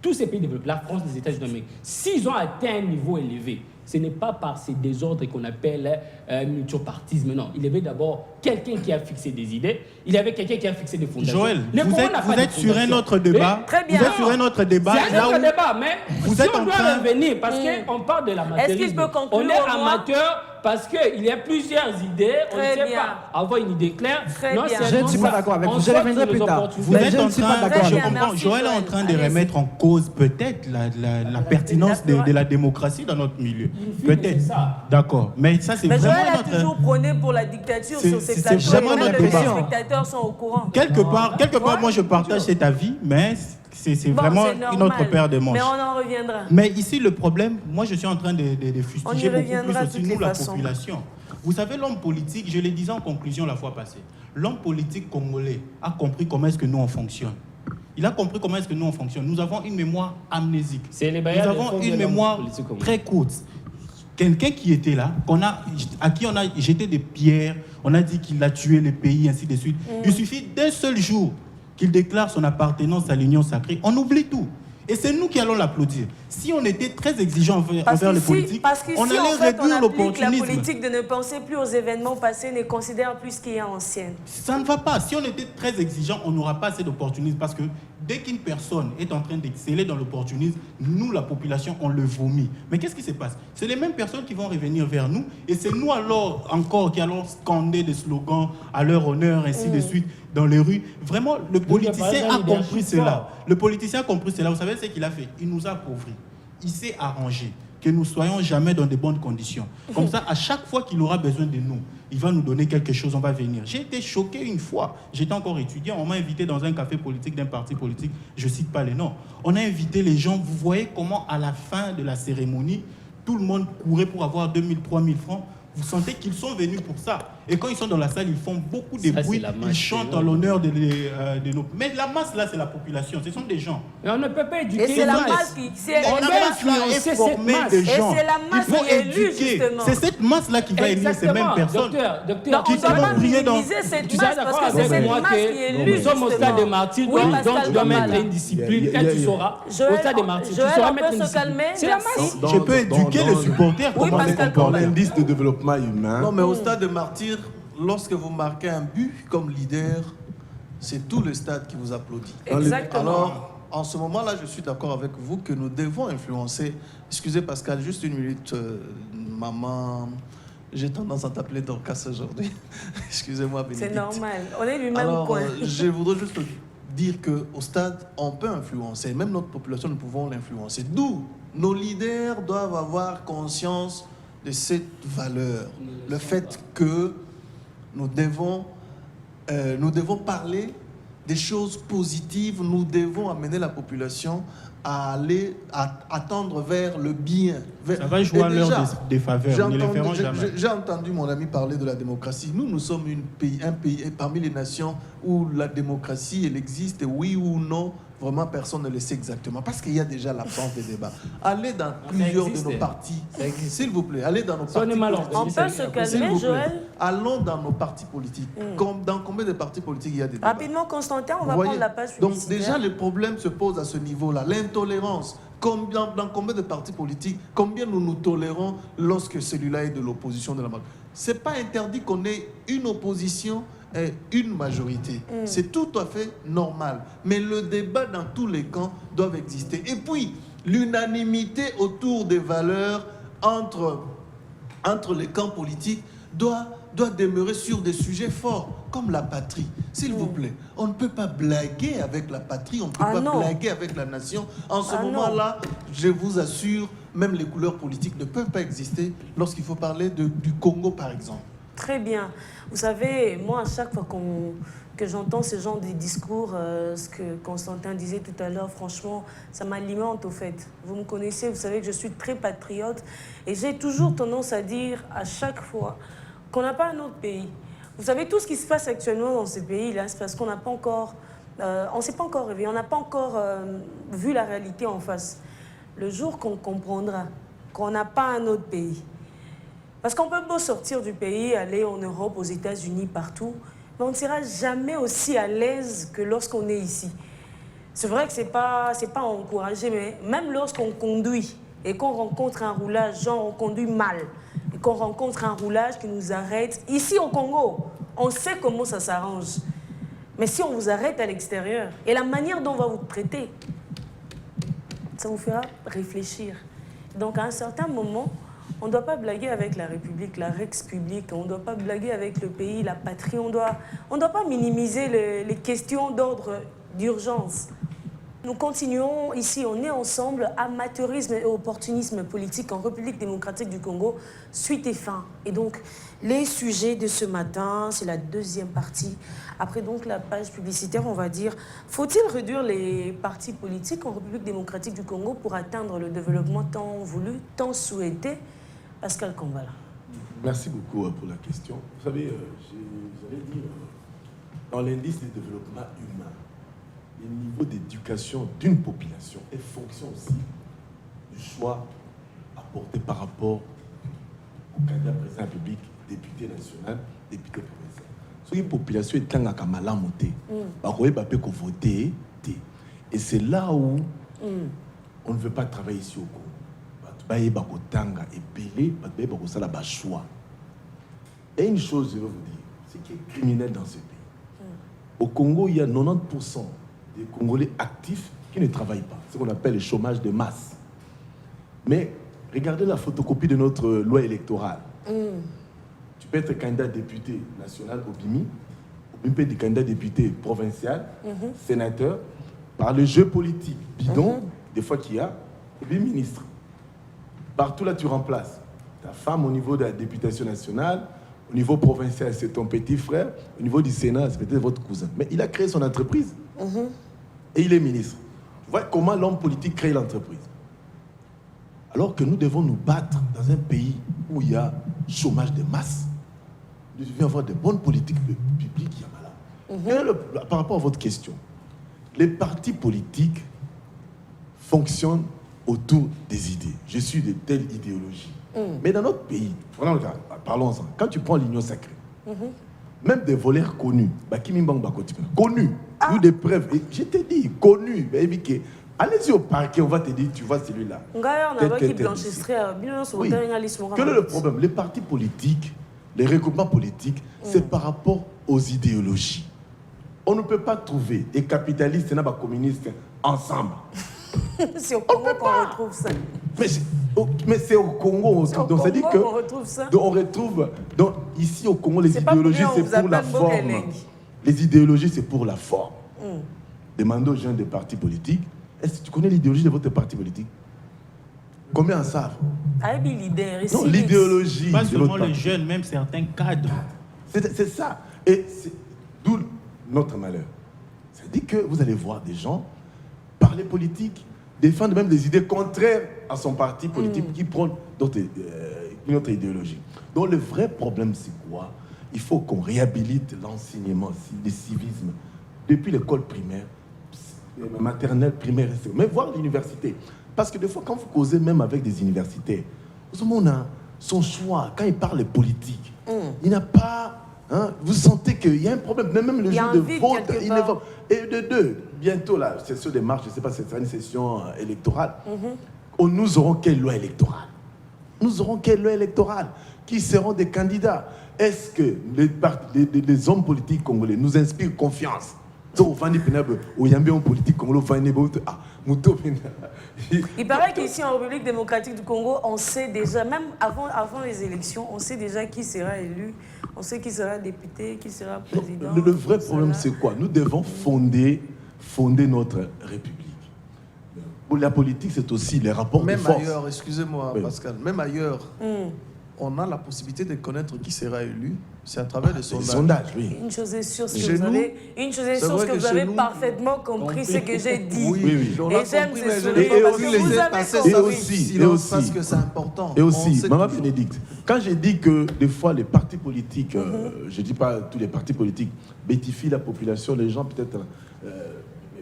Tous ces pays développés, la France, les États-Unis d'Amérique, s'ils ont atteint un niveau élevé, ce n'est pas par ces désordres qu'on appelle multipartisme, non. Il y avait d'abord quelqu'un qui a fixé des idées, il y avait quelqu'un qui a fixé des fondations. Joël, vous êtes sur un autre débat. Très bien. Vous êtes sur un autre débat. C'est un autre débat, mais vous si êtes on en doit train... revenir, parce qu'on parle de l'amateurisme. Est-ce qu'il peut conclure on est amateur parce qu'il y a plusieurs idées, on ne sait pas avoir une idée claire. Je ne suis pas d'accord avec vous, je reviendrai plus tard. Vous êtes en train, je comprends, Merci, Joël est en train de remettre en cause peut-être la pertinence de la démocratie dans notre milieu. Peut-être. D'accord. Mais ça, c'est vraiment Joël a notre... toujours prôné pour la dictature sur ces c'est plateaux. vraiment Et même notre les débat. spectateurs sont au courant. Quelque part, moi, je partage cet avis, mais c'est vraiment une autre paire de manches. Mais on en reviendra. Mais ici, le problème, moi, je suis en train de fustiger beaucoup reviendra plus de aussi toutes nous, les la façons. population. Vous savez, l'homme politique, je l'ai dit en conclusion la fois passée, l'homme politique congolais a compris comment est-ce que nous, on fonctionne. Il a compris comment est-ce que nous, on fonctionne. Nous avons une mémoire amnésique. Nous avons une mémoire très courte. Quelqu'un qui était là, à qui on a jeté des pierres, on a dit qu'il a tué le pays, ainsi de suite. Il suffit d'un seul jour qu'il déclare son appartenance à l'Union sacrée. On oublie tout. Et c'est nous qui allons l'applaudir. Si on était très exigeants envers les politiques, on allait réduire l'opportunisme. La politique de ne penser plus aux événements passés, ne considère plus ce qui est ancien. Ça ne va pas. Si on était très exigeant, on n'aura pas assez d'opportunisme parce que dès qu'une personne est en train d'exceller dans l'opportunisme, nous, la population, on le vomit. Mais qu'est-ce qui se passe? C'est les mêmes personnes qui vont revenir vers nous et c'est nous alors encore qui allons scander des slogans à leur honneur, ainsi de suite, dans les rues. Vraiment, le politicien a compris cela. Le politicien a compris cela. Vous savez ce qu'il a fait? Il nous a appauvris. Il s'est arrangé que nous ne soyons jamais dans de bonnes conditions. Comme ça, à chaque fois qu'il aura besoin de nous, il va nous donner quelque chose, on va venir. J'ai été choqué une fois. J'étais encore étudiant. On m'a invité dans un café politique d'un parti politique. Je ne cite pas les noms. On a invité les gens. Vous voyez comment, à la fin de la cérémonie, tout le monde courait pour avoir 2000, 3000 francs. Vous sentez qu'ils sont venus pour ça. Et quand ils sont dans la salle, ils font beaucoup de bruit. Ils chantent en l'honneur de nos... Mais la masse, là, c'est la population. Ce sont des gens. Mais on ne peut pas éduquer. Et c'est la masse qui... On a influencé cette masse de gens. Et c'est la masse qui est élue, justement. C'est cette masse-là qui va élire ces mêmes personnes. Docteur, qui vont briller dans... cette masse parce que c'est cette masse qui est élue, nous sommes au stade des martyrs, donc tu dois mettre une discipline. Quand tu sauras, au stade des martyrs, tu sauras mettre une discipline. C'est la masse. Je peux éduquer les supporters. Dans l'indice de développement humain... Non, mais au stade des martyrs, lorsque vous marquez un but comme leader, c'est tout le stade qui vous applaudit. Exactement. Alors, en ce moment-là, je suis d'accord avec vous que nous devons influencer. Excusez Pascal, juste une minute. Maman, j'ai tendance à t'appeler Dorcas aujourd'hui. Excusez-moi, Bénédicte. C'est normal. On est du même Alors, coin. je voudrais juste dire qu'au stade, on peut influencer. Même notre population, nous pouvons l'influencer. D'où nos leaders doivent avoir conscience de cette valeur. Le fait que nous devons parler des choses positives, nous devons amener la population à tendre vers le bien. Ça va jouer à l'heure des faveurs, ne les ferons jamais. J'ai entendu mon ami parler de la démocratie. Nous sommes un pays parmi les nations où la démocratie, elle existe, oui ou non. Vraiment, personne ne le sait exactement. Parce qu'il y a déjà l'absence de débat. Allez dans plusieurs de nos partis. S'il vous plaît, allez dans nos partis politiques. On peut se calmer, Joël. Allons dans nos partis politiques. Dans combien de partis politiques il y a des débats? Rapidement, Constantin, on va prendre la page publicitaire. Donc déjà, le problème se pose à ce niveau-là. L'intolérance. Dans combien de partis politiques, combien nous tolérons lorsque celui-là est de l'opposition de la majorité? Ce n'est pas interdit qu'on ait une opposition et une majorité. C'est tout à fait normal. Mais le débat dans tous les camps doit exister. Et puis, l'unanimité autour des valeurs entre les camps politiques doit demeurer sur des sujets forts, comme la patrie. S'il vous plaît, on ne peut pas blaguer avec la patrie, on ne peut pas blaguer avec la nation. En ce moment-là, je vous assure, même les couleurs politiques ne peuvent pas exister lorsqu'il faut parler du Congo, par exemple. Très bien. Vous savez, moi, à chaque fois que j'entends ce genre de discours, ce que Constantin disait tout à l'heure, franchement, ça m'alimente au fait. Vous me connaissez, vous savez que je suis très patriote et j'ai toujours tendance à dire à chaque fois qu'on n'a pas un autre pays. Vous savez, tout ce qui se passe actuellement dans ce pays-là, c'est parce qu'on n'a pas encore... on ne s'est pas encore réveillé, on n'a pas encore vu la réalité en face. Le jour qu'on comprendra qu'on n'a pas un autre pays, parce qu'on peut beau sortir du pays, aller en Europe, aux États-Unis, partout, mais on ne sera jamais aussi à l'aise que lorsqu'on est ici. C'est vrai que c'est pas encouragé, mais même lorsqu'on conduit et qu'on rencontre un roulage, genre on conduit mal, et qu'on rencontre un roulage qui nous arrête, ici au Congo, on sait comment ça s'arrange. Mais si on vous arrête à l'extérieur, et la manière dont on va vous traiter, ça vous fera réfléchir. Donc à un certain moment, on ne doit pas blaguer avec la République, la Rex-Publique, on ne doit pas blaguer avec le pays, la patrie, on ne doit pas minimiser les questions d'ordre d'urgence. Nous continuons ici, on est ensemble, amateurisme et opportunisme politique en République démocratique du Congo, suite et fin. Et donc, les sujets de ce matin, c'est la deuxième partie. Après donc la page publicitaire, on va dire, faut-il réduire les partis politiques en République démocratique du Congo pour atteindre le développement tant voulu, tant souhaité? Pascal Kambala. Merci beaucoup pour la question. Vous savez, j'allais dire, dans l'indice de développement humain, le niveau d'éducation d'une population est fonction aussi du choix apporté par rapport au candidat président de la République, député national, député provincial. Si une population est en train de voter, et c'est là où On ne veut pas travailler ici au Congo. Il y a une chose, je veux vous dire, c'est qu'il est criminel dans ce pays. Au Congo, il y a 90% des Congolais actifs qui ne travaillent pas. C'est ce qu'on appelle le chômage de masse. Mais regardez la photocopie de notre loi électorale. Tu peux être candidat député national au BIMI, ou peut être candidat député provincial, sénateur, par le jeu politique bidon, des fois qu'il y a, et puis ministre. Partout là, tu remplaces ta femme au niveau de la députation nationale, au niveau provincial, c'est ton petit frère, au niveau du Sénat, c'est peut-être votre cousin. Mais il a créé son entreprise et il est ministre. Tu vois comment l'homme politique crée l'entreprise. Alors que nous devons nous battre dans un pays où il y a chômage de masse. Nous devons avoir de bonnes politiques publiques. Par rapport à votre question, les partis politiques fonctionnent autour des idées. Je suis de telle idéologie. Mais dans notre pays, parlons-en, quand tu prends l'Union sacrée, même des voleurs connus, connus, eu des preuves, et je t'ai dit, connus, allez-y au parquet, on va te dire, tu vois celui-là. Oui. Quel est le problème? Les partis politiques, les regroupements politiques, c'est par rapport aux idéologies. On ne peut pas trouver des capitalistes et des communistes ensemble. C'est au Congo qu'on retrouve ça. Mais c'est au Congo. Donc ça dit que on retrouve ça. Donc on retrouve. Donc ici au Congo, les idéologies c'est pour la forme. Les idéologies c'est pour la forme. Demandez aux gens des partis politiques. Est-ce que tu connais l'idéologie de votre parti politique? Combien en savent? Non, l'idéologie. Pas seulement les jeunes, même certains cadres. C'est ça. Et d'où notre malheur. Ça dit que vous allez voir des gens parler politique, défendre même des idées contraires à son parti politique qui prône une autre idéologie. Donc le vrai problème c'est quoi? Il faut qu'on réhabilite l'enseignement, le civisme, depuis l'école primaire, maternelle, primaire, mais voir l'université. Parce que des fois, quand vous causez même avec des universitaires, on a son choix, quand il parle politique, il n'a pas... Hein, vous sentez qu'il y a un problème, même le jour de vote, il ne va... Et de deux, bientôt la session des marches, je ne sais pas si c'est une session électorale, nous aurons quelle loi électorale? Nous aurons quelle loi électorale? Qui seront des candidats? Est-ce que les hommes politiques congolais nous inspirent confiance? Il paraît qu'ici en République démocratique du Congo, on sait déjà, même avant les élections, on sait déjà qui sera élu, on sait qui sera député, qui sera président. Le vrai problème, c'est quoi? Nous devons fonder notre République. Pour la politique, c'est aussi les rapports de force. Même ailleurs, excusez-moi Pascal, même ailleurs, on a la possibilité de connaître qui sera élu. C'est à travers les sondages. Oui. Une chose est sûre, que vous avez parfaitement compris ce que j'ai dit. Oui. Et j'aime ce sourire parce que vous avez compris. Et aussi, parce que c'est important. Et aussi, Maman Bénédicte, quand j'ai dit que des fois les partis politiques, je ne dis pas tous les partis politiques, bétifient la population, les gens peut-être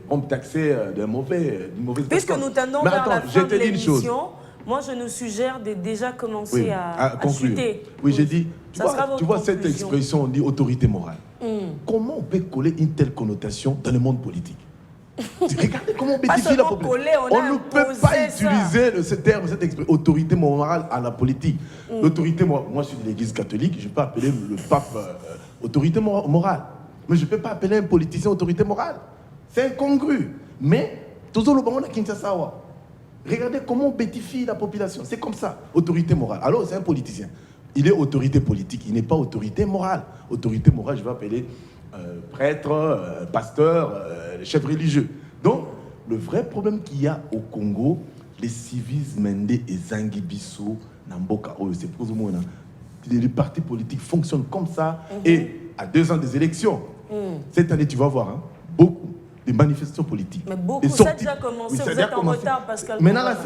vont taxer d'une mauvaise Puisque nous tendons vers la fin de l'émission, moi, je nous suggère de déjà commencer à chuter. Oui, j'ai dit, tu vois cette expression, on dit autorité morale. Comment on peut coller une telle connotation dans le monde politique? Regardez comment on bétifie la population. On ne peut pas utiliser ce terme, cette expression, autorité morale à la politique. L'autorité morale, moi je suis de l'église catholique, je peux appeler le pape autorité morale. Mais je ne peux pas appeler un politicien autorité morale. C'est incongru. Mais, toujours le bon à Kinshasa. Regardez comment on bétifie la population. C'est comme ça, autorité morale. Alors, c'est un politicien. Il est autorité politique, il n'est pas autorité morale. Autorité morale, je vais appeler prêtre, pasteur, chef religieux. Donc, le vrai problème qu'il y a au Congo, les civismes et Zangibiso, Namboka, c'est pour moi, les partis politiques fonctionnent comme ça. Et à 2 ans des élections, cette année, tu vas voir, beaucoup des manifestations politiques. Mais beaucoup, ça a déjà commencé, vous êtes en retard, Pascal. Maintenant, là,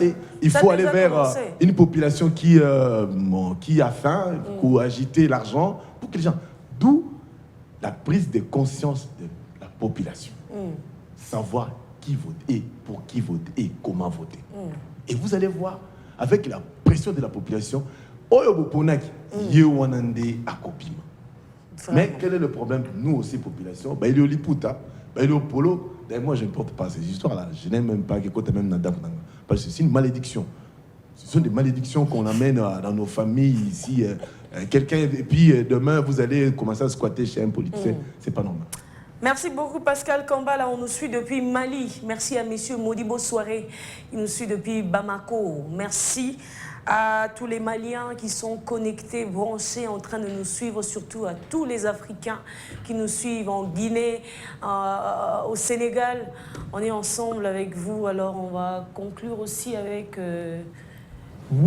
il faut aller vers une population qui a faim, pour agiter l'argent, pour que les gens... D'où la prise de conscience de la population. Savoir qui vote et pour qui voter et comment voter. Et vous allez voir, avec la pression de la population, mais quel est le problème? Nous aussi, population, il est au Liputa. Et le polo, moi je ne porte pas ces histoires-là. Je n'aime même pas que côté même Nadab. Parce que c'est une malédiction. Ce sont des malédictions qu'on amène dans nos familles ici. Quelqu'un, et puis demain, vous allez commencer à squatter chez un politicien. C'est pas normal. Merci beaucoup Pascal Kambala, on nous suit depuis Mali. Merci à messieurs Modibo Soiré, il nous suit depuis Bamako. Merci à tous les Maliens qui sont connectés, branchés, en train de nous suivre, surtout à tous les Africains qui nous suivent en Guinée, au Sénégal. On est ensemble avec vous, alors on va conclure aussi avec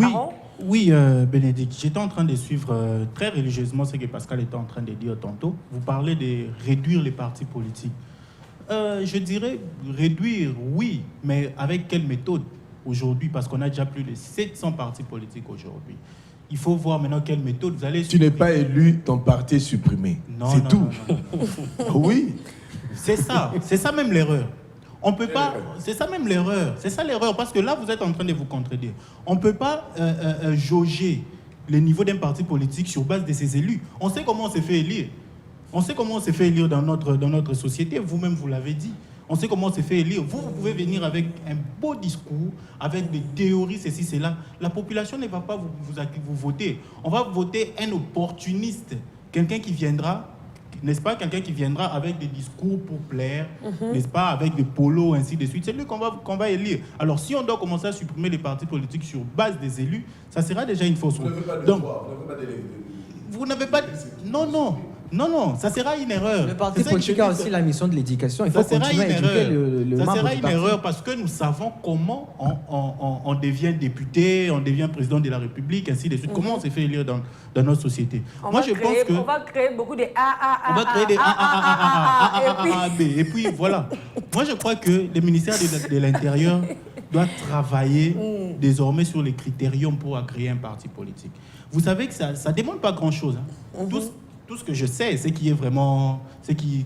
Aaron. Oui, Bénédicte, j'étais en train de suivre très religieusement ce que Pascal était en train de dire tantôt. Vous parlez de réduire les partis politiques. Je dirais réduire, oui, mais avec quelle méthode aujourd'hui? Parce qu'on a déjà plus de 700 partis politiques aujourd'hui. Il faut voir maintenant quelle méthode vous allez... Tu n'es pas élu, ton parti est supprimé. C'est tout. Non. Oui. C'est ça même l'erreur. On peut pas, c'est ça même l'erreur. C'est ça l'erreur, parce que là, vous êtes en train de vous contredire. On ne peut pas jauger le niveau d'un parti politique sur base de ses élus. On sait comment on s'est fait élire. On sait comment on s'est fait élire dans notre société. Vous-même, vous l'avez dit. On sait comment on s'est fait élire. Vous pouvez venir avec un beau discours, avec des théories, ceci, cela. La population ne va pas vous voter. On va voter un opportuniste. Quelqu'un qui viendra... N'est-ce pas, quelqu'un qui viendra avec des discours pour plaire, n'est-ce pas, avec des polos, ainsi de suite. C'est lui qu'on va élire. Alors, si on doit commencer à supprimer les partis politiques sur base des élus, ça sera déjà une fausse route. Donc, vous n'avez pas... Non, ça sera une erreur. Le parti politique a aussi la mission de l'éducation. Il faut continuer à éduquer le membre du parti. Ça sera une erreur parce que nous savons comment on devient député, on devient président de la République, ainsi de suite. Comment on s'est fait élire dans notre société. On va créer beaucoup de A. On va créer des A, B. Et puis voilà. Moi, je crois que le ministère de l'Intérieur doit travailler désormais sur les critériums pour créer un parti politique. Vous savez que ça ne demande pas grand-chose. Tout ce que je sais, c'est qui est vraiment, c'est qui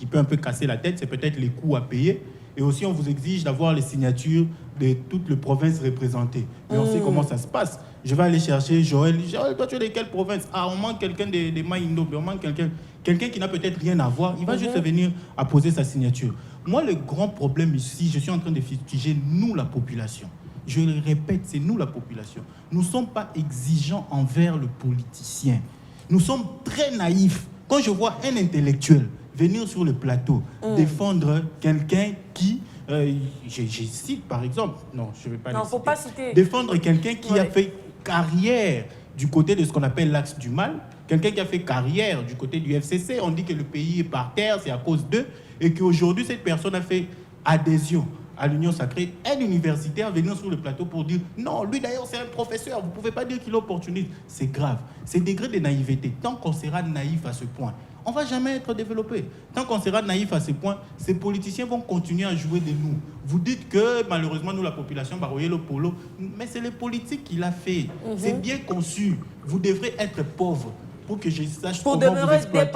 peut un peu casser la tête, c'est peut-être les coûts à payer. Et aussi, on vous exige d'avoir les signatures de toutes les provinces représentées. Mais on sait comment ça se passe. Je vais aller chercher Joël. Joël, toi, tu es de quelle province? Ah, on manque quelqu'un de Maïndo, on manque quelqu'un qui n'a peut-être rien à voir. Il va juste venir à poser sa signature. Moi, le grand problème ici, je suis en train de fustiger nous, la population. Je le répète, c'est nous, la population. Nous ne sommes pas exigeants envers le politicien. Nous sommes très naïfs. Quand je vois un intellectuel venir sur le plateau défendre quelqu'un qui, je cite par exemple, non, je ne vais pas le citer. Faut pas citer. Défendre quelqu'un qui a fait carrière du côté de ce qu'on appelle l'axe du mal, quelqu'un qui a fait carrière du côté du FCC, on dit que le pays est par terre, c'est à cause d'eux, et qu'aujourd'hui cette personne a fait adhésion à l'Union sacrée, un universitaire venir sur le plateau pour dire non, lui d'ailleurs c'est un professeur, vous ne pouvez pas dire qu'il est opportuniste. C'est grave. C'est degré de naïveté. Tant qu'on sera naïf à ce point, on ne va jamais être développé. Tant qu'on sera naïf à ce point, ces politiciens vont continuer à jouer de nous. Vous dites que malheureusement nous la population barouiller le polo, mais c'est les politiques qui l'a fait. C'est bien conçu. Vous devrez être pauvre pour que je sache comment vous exploiter.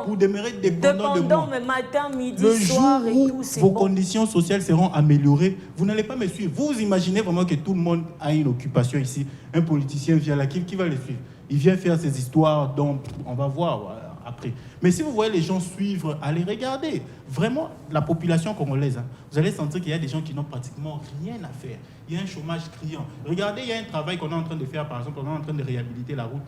Pour demeurer dépendant de moi. Mais matin, midi, le soir jour et où tout, c'est vos bon. conditions sociales seront améliorées, vous n'allez pas me suivre. Vous imaginez vraiment que tout le monde a une occupation ici. Un politicien vient là, qui va le suivre? Il vient faire ses histoires, donc on va voir après. Mais si vous voyez les gens suivre, allez regarder. Vraiment, la population congolaise, vous allez sentir qu'il y a des gens qui n'ont pratiquement rien à faire. Il y a un chômage criant. Regardez, il y a un travail qu'on est en train de faire, par exemple, on est en train de réhabiliter la route.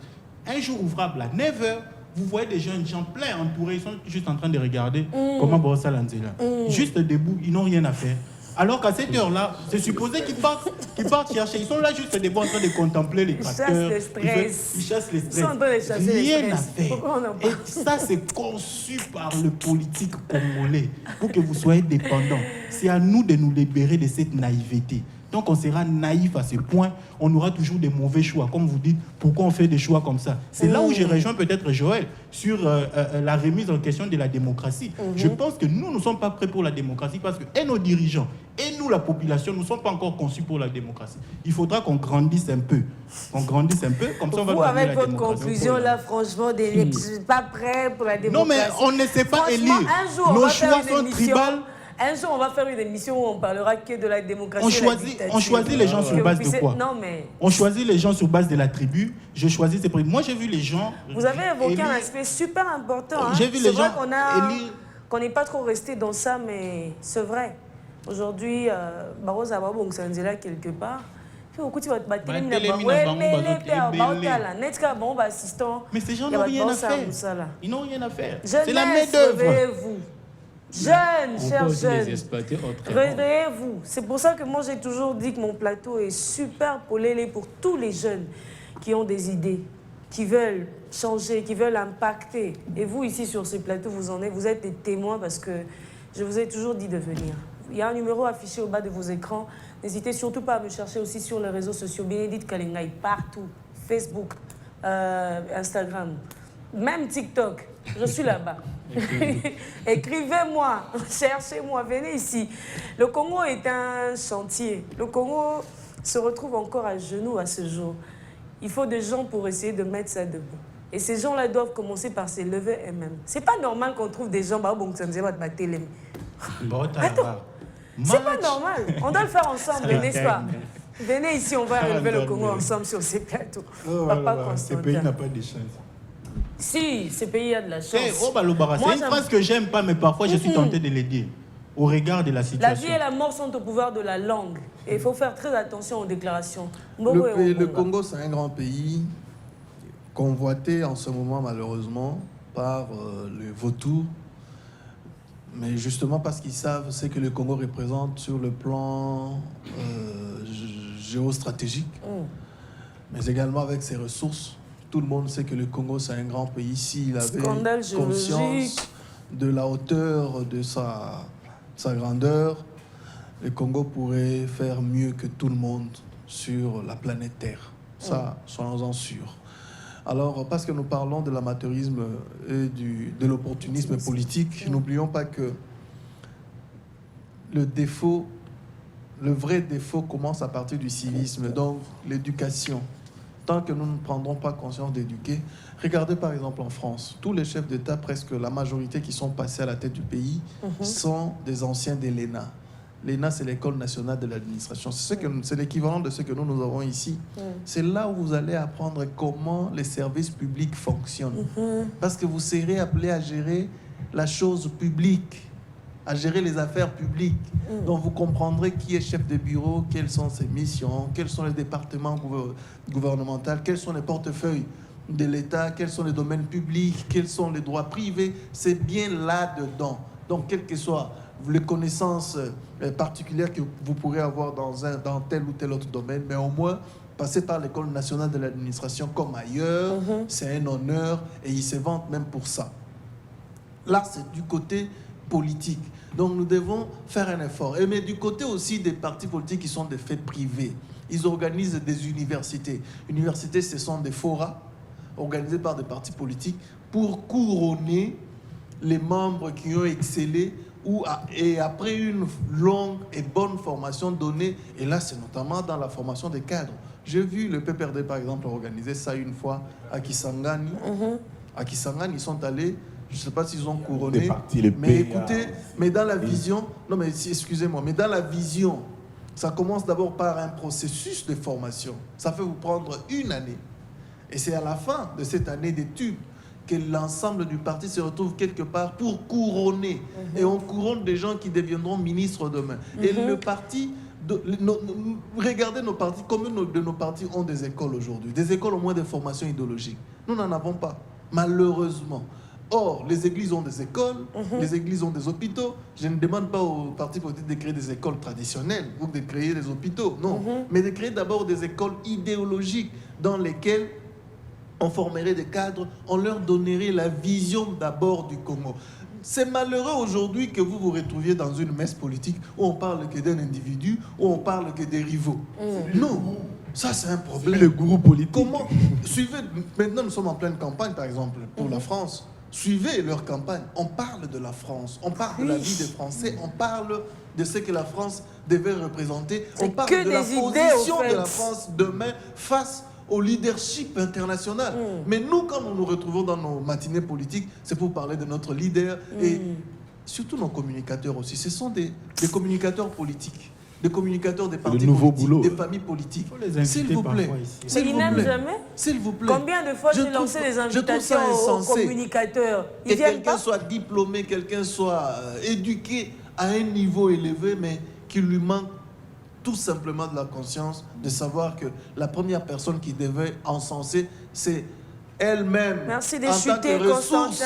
Un jour ouvrable à 9h, vous voyez des jeunes gens pleins entourés, ils sont juste en train de regarder comment Borsa Lanzela. Juste debout, ils n'ont rien à faire. Alors qu'à cette heure-là, c'est supposé qu'ils partent chercher. Ils sont là juste debout en train de contempler les tracteurs. Ils chassent le stress. Ils sont en train de chasser rien le à stress. faire. Et ça, c'est conçu par le politique congolais pour que vous soyez dépendants. C'est à nous de nous libérer de cette naïveté. Tant qu'on sera naïf à ce point, on aura toujours des mauvais choix. Comme vous dites, pourquoi on fait des choix comme ça? C'est là où je rejoins peut-être Joël sur la remise en question de la démocratie. Je pense que nous ne sommes pas prêts pour la démocratie parce que et nos dirigeants et nous, la population, nous ne sommes pas encore conçus pour la démocratie. Il faudra qu'on grandisse un peu. Comme ça, on va vous, avec la votre démocratie. conclusion, là, franchement, je ne suis pas prêt pour la démocratie. Non, mais on ne sait pas élire. Un jour, nos choix sont tribales. Un jour, on va faire une émission où on parlera que de la démocratie. On choisit les gens sur base de quoi? Non, mais... On choisit les gens sur base de la tribu. Je choisis ces... Moi, j'ai vu les gens... Vous avez évoqué un aspect super important. J'ai vu les gens élire... qu'on n'est pas trop resté dans ça, mais c'est vrai. Aujourd'hui, Barossa Babong Sanzela quelque part. Mais ces gens n'ont rien à faire. Ils n'ont rien à faire. C'est la main-d'œuvre. Jeunes, chers jeunes, réveillez-vous. C'est pour ça que moi j'ai toujours dit que mon plateau est super polélé pour tous les jeunes qui ont des idées, qui veulent changer, qui veulent impacter. Et vous ici sur ce plateau, vous êtes des témoins parce que je vous ai toujours dit de venir. Il y a un numéro affiché au bas de vos écrans. N'hésitez surtout pas à me chercher aussi sur les réseaux sociaux. Bénédicte Kalengai, partout. Facebook, Instagram, même TikTok. Je suis là-bas. Écrivez-moi, cherchez-moi, venez ici. Le Congo est un chantier. Le Congo se retrouve encore à genoux à ce jour. Il faut des gens pour essayer de mettre ça debout. Et ces gens-là doivent commencer par s'élever eux-mêmes. C'est pas normal qu'on trouve des gens... Attends, c'est pas normal. On doit le faire ensemble, n'est-ce pas? Venez ici, on va élever le Congo ensemble sur ces plateaux. Ce pays n'a pas de chance. Si, ce pays a de la chance. C'est une phrase que j'aime pas, mais parfois je suis tenté de l'aider. Au regard de la situation. La vie et la mort sont au pouvoir de la langue. Et il faut faire très attention aux déclarations. Le Congo, c'est un grand pays convoité en ce moment, malheureusement, par le vautour. Mais justement parce qu'ils savent ce que le Congo représente sur le plan géostratégique, mais également avec ses ressources. Tout le monde sait que le Congo, c'est un grand pays. S'il avait conscience de la hauteur de sa grandeur, le Congo pourrait faire mieux que tout le monde sur la planète Terre. Ça, soyons-en sûrs. Alors, parce que nous parlons de l'amateurisme et de l'opportunisme politique, n'oublions pas que le vrai défaut commence à partir du civisme, donc l'éducation. Tant que nous ne prendrons pas conscience d'éduquer, regardez par exemple en France, tous les chefs d'État, presque la majorité qui sont passés à la tête du pays, sont des anciens de l'ENA. L'ENA, c'est l'École nationale de l'administration. C'est l'équivalent de ce que nous avons ici. C'est là où vous allez apprendre comment les services publics fonctionnent. Parce que vous serez appelé à gérer la chose publique, à gérer les affaires publiques. Donc vous comprendrez qui est chef de bureau, quelles sont ses missions, quels sont les départements gouvernementaux, quels sont les portefeuilles de l'État, quels sont les domaines publics, quels sont les droits privés. C'est bien là-dedans. Donc quel que soit les connaissances particulières que vous pourrez avoir dans tel ou tel autre domaine, mais au moins, passer par l'École nationale de l'administration comme ailleurs, c'est un honneur et ils se vantent même pour ça. Là, c'est du côté politique. Donc, nous devons faire un effort. Mais du côté aussi des partis politiques qui sont des faits privés, ils organisent des universités. Universités, ce sont des forats organisés par des partis politiques pour couronner les membres qui ont excellé et après une longue et bonne formation donnée, et là c'est notamment dans la formation des cadres. J'ai vu le PPRD par exemple organiser ça une fois à Kisangani. À Kisangani, ils sont allés, je ne sais pas s'ils ont couronné, mais écoutez, mais dans la vision, non mais excusez-moi, mais dans la vision, ça commence d'abord par un processus de formation. Ça fait vous prendre une année. Et c'est à la fin de cette année d'études que l'ensemble du parti se retrouve quelque part pour couronner. Et on couronne des gens qui deviendront ministres demain. Et le parti, regardez nos partis, combien de nos partis ont des écoles aujourd'hui? Des écoles au moins de formation idéologique. Nous n'en avons pas, malheureusement. Or, les églises ont des écoles, les églises ont des hôpitaux. Je ne demande pas aux partis politiques de créer des écoles traditionnelles ou de créer des hôpitaux, non. Mais de créer d'abord des écoles idéologiques dans lesquelles on formerait des cadres, on leur donnerait la vision d'abord du Congo. C'est malheureux aujourd'hui que vous vous retrouviez dans une messe politique où on parle que d'un individu, où on parle que des rivaux. Non, ça c'est un problème. Le gourou politique. Comment suivez, maintenant nous sommes en pleine campagne par exemple pour la France. Suivez leur campagne. On parle de la France, on parle de la vie des Français, on parle de ce que la France devait représenter, on parle de la position de la France demain face au leadership international. Mais nous, quand nous nous retrouvons dans nos matinées politiques, c'est pour parler de notre leader et surtout nos communicateurs aussi. Ce sont des communicateurs politiques. des communicateurs des partis nouveau politiques, boulot. des familles politiques. Faut les inviter S'il vous plaît. parfois ici. S'il Ils vous n'aiment plaît. jamais. S'il vous plaît. Combien de fois Je j'ai lancé trouve- des je trouve invitations ça aux insensé. communicateurs? Que Ils viennent quelqu'un pas. soit diplômé, quelqu'un soit éduqué à un niveau élevé, mais qu'il lui manque tout simplement de la conscience de savoir que la première personne qui devait encenser, c'est elle-même. Merci de en tant chuter, que Constantin.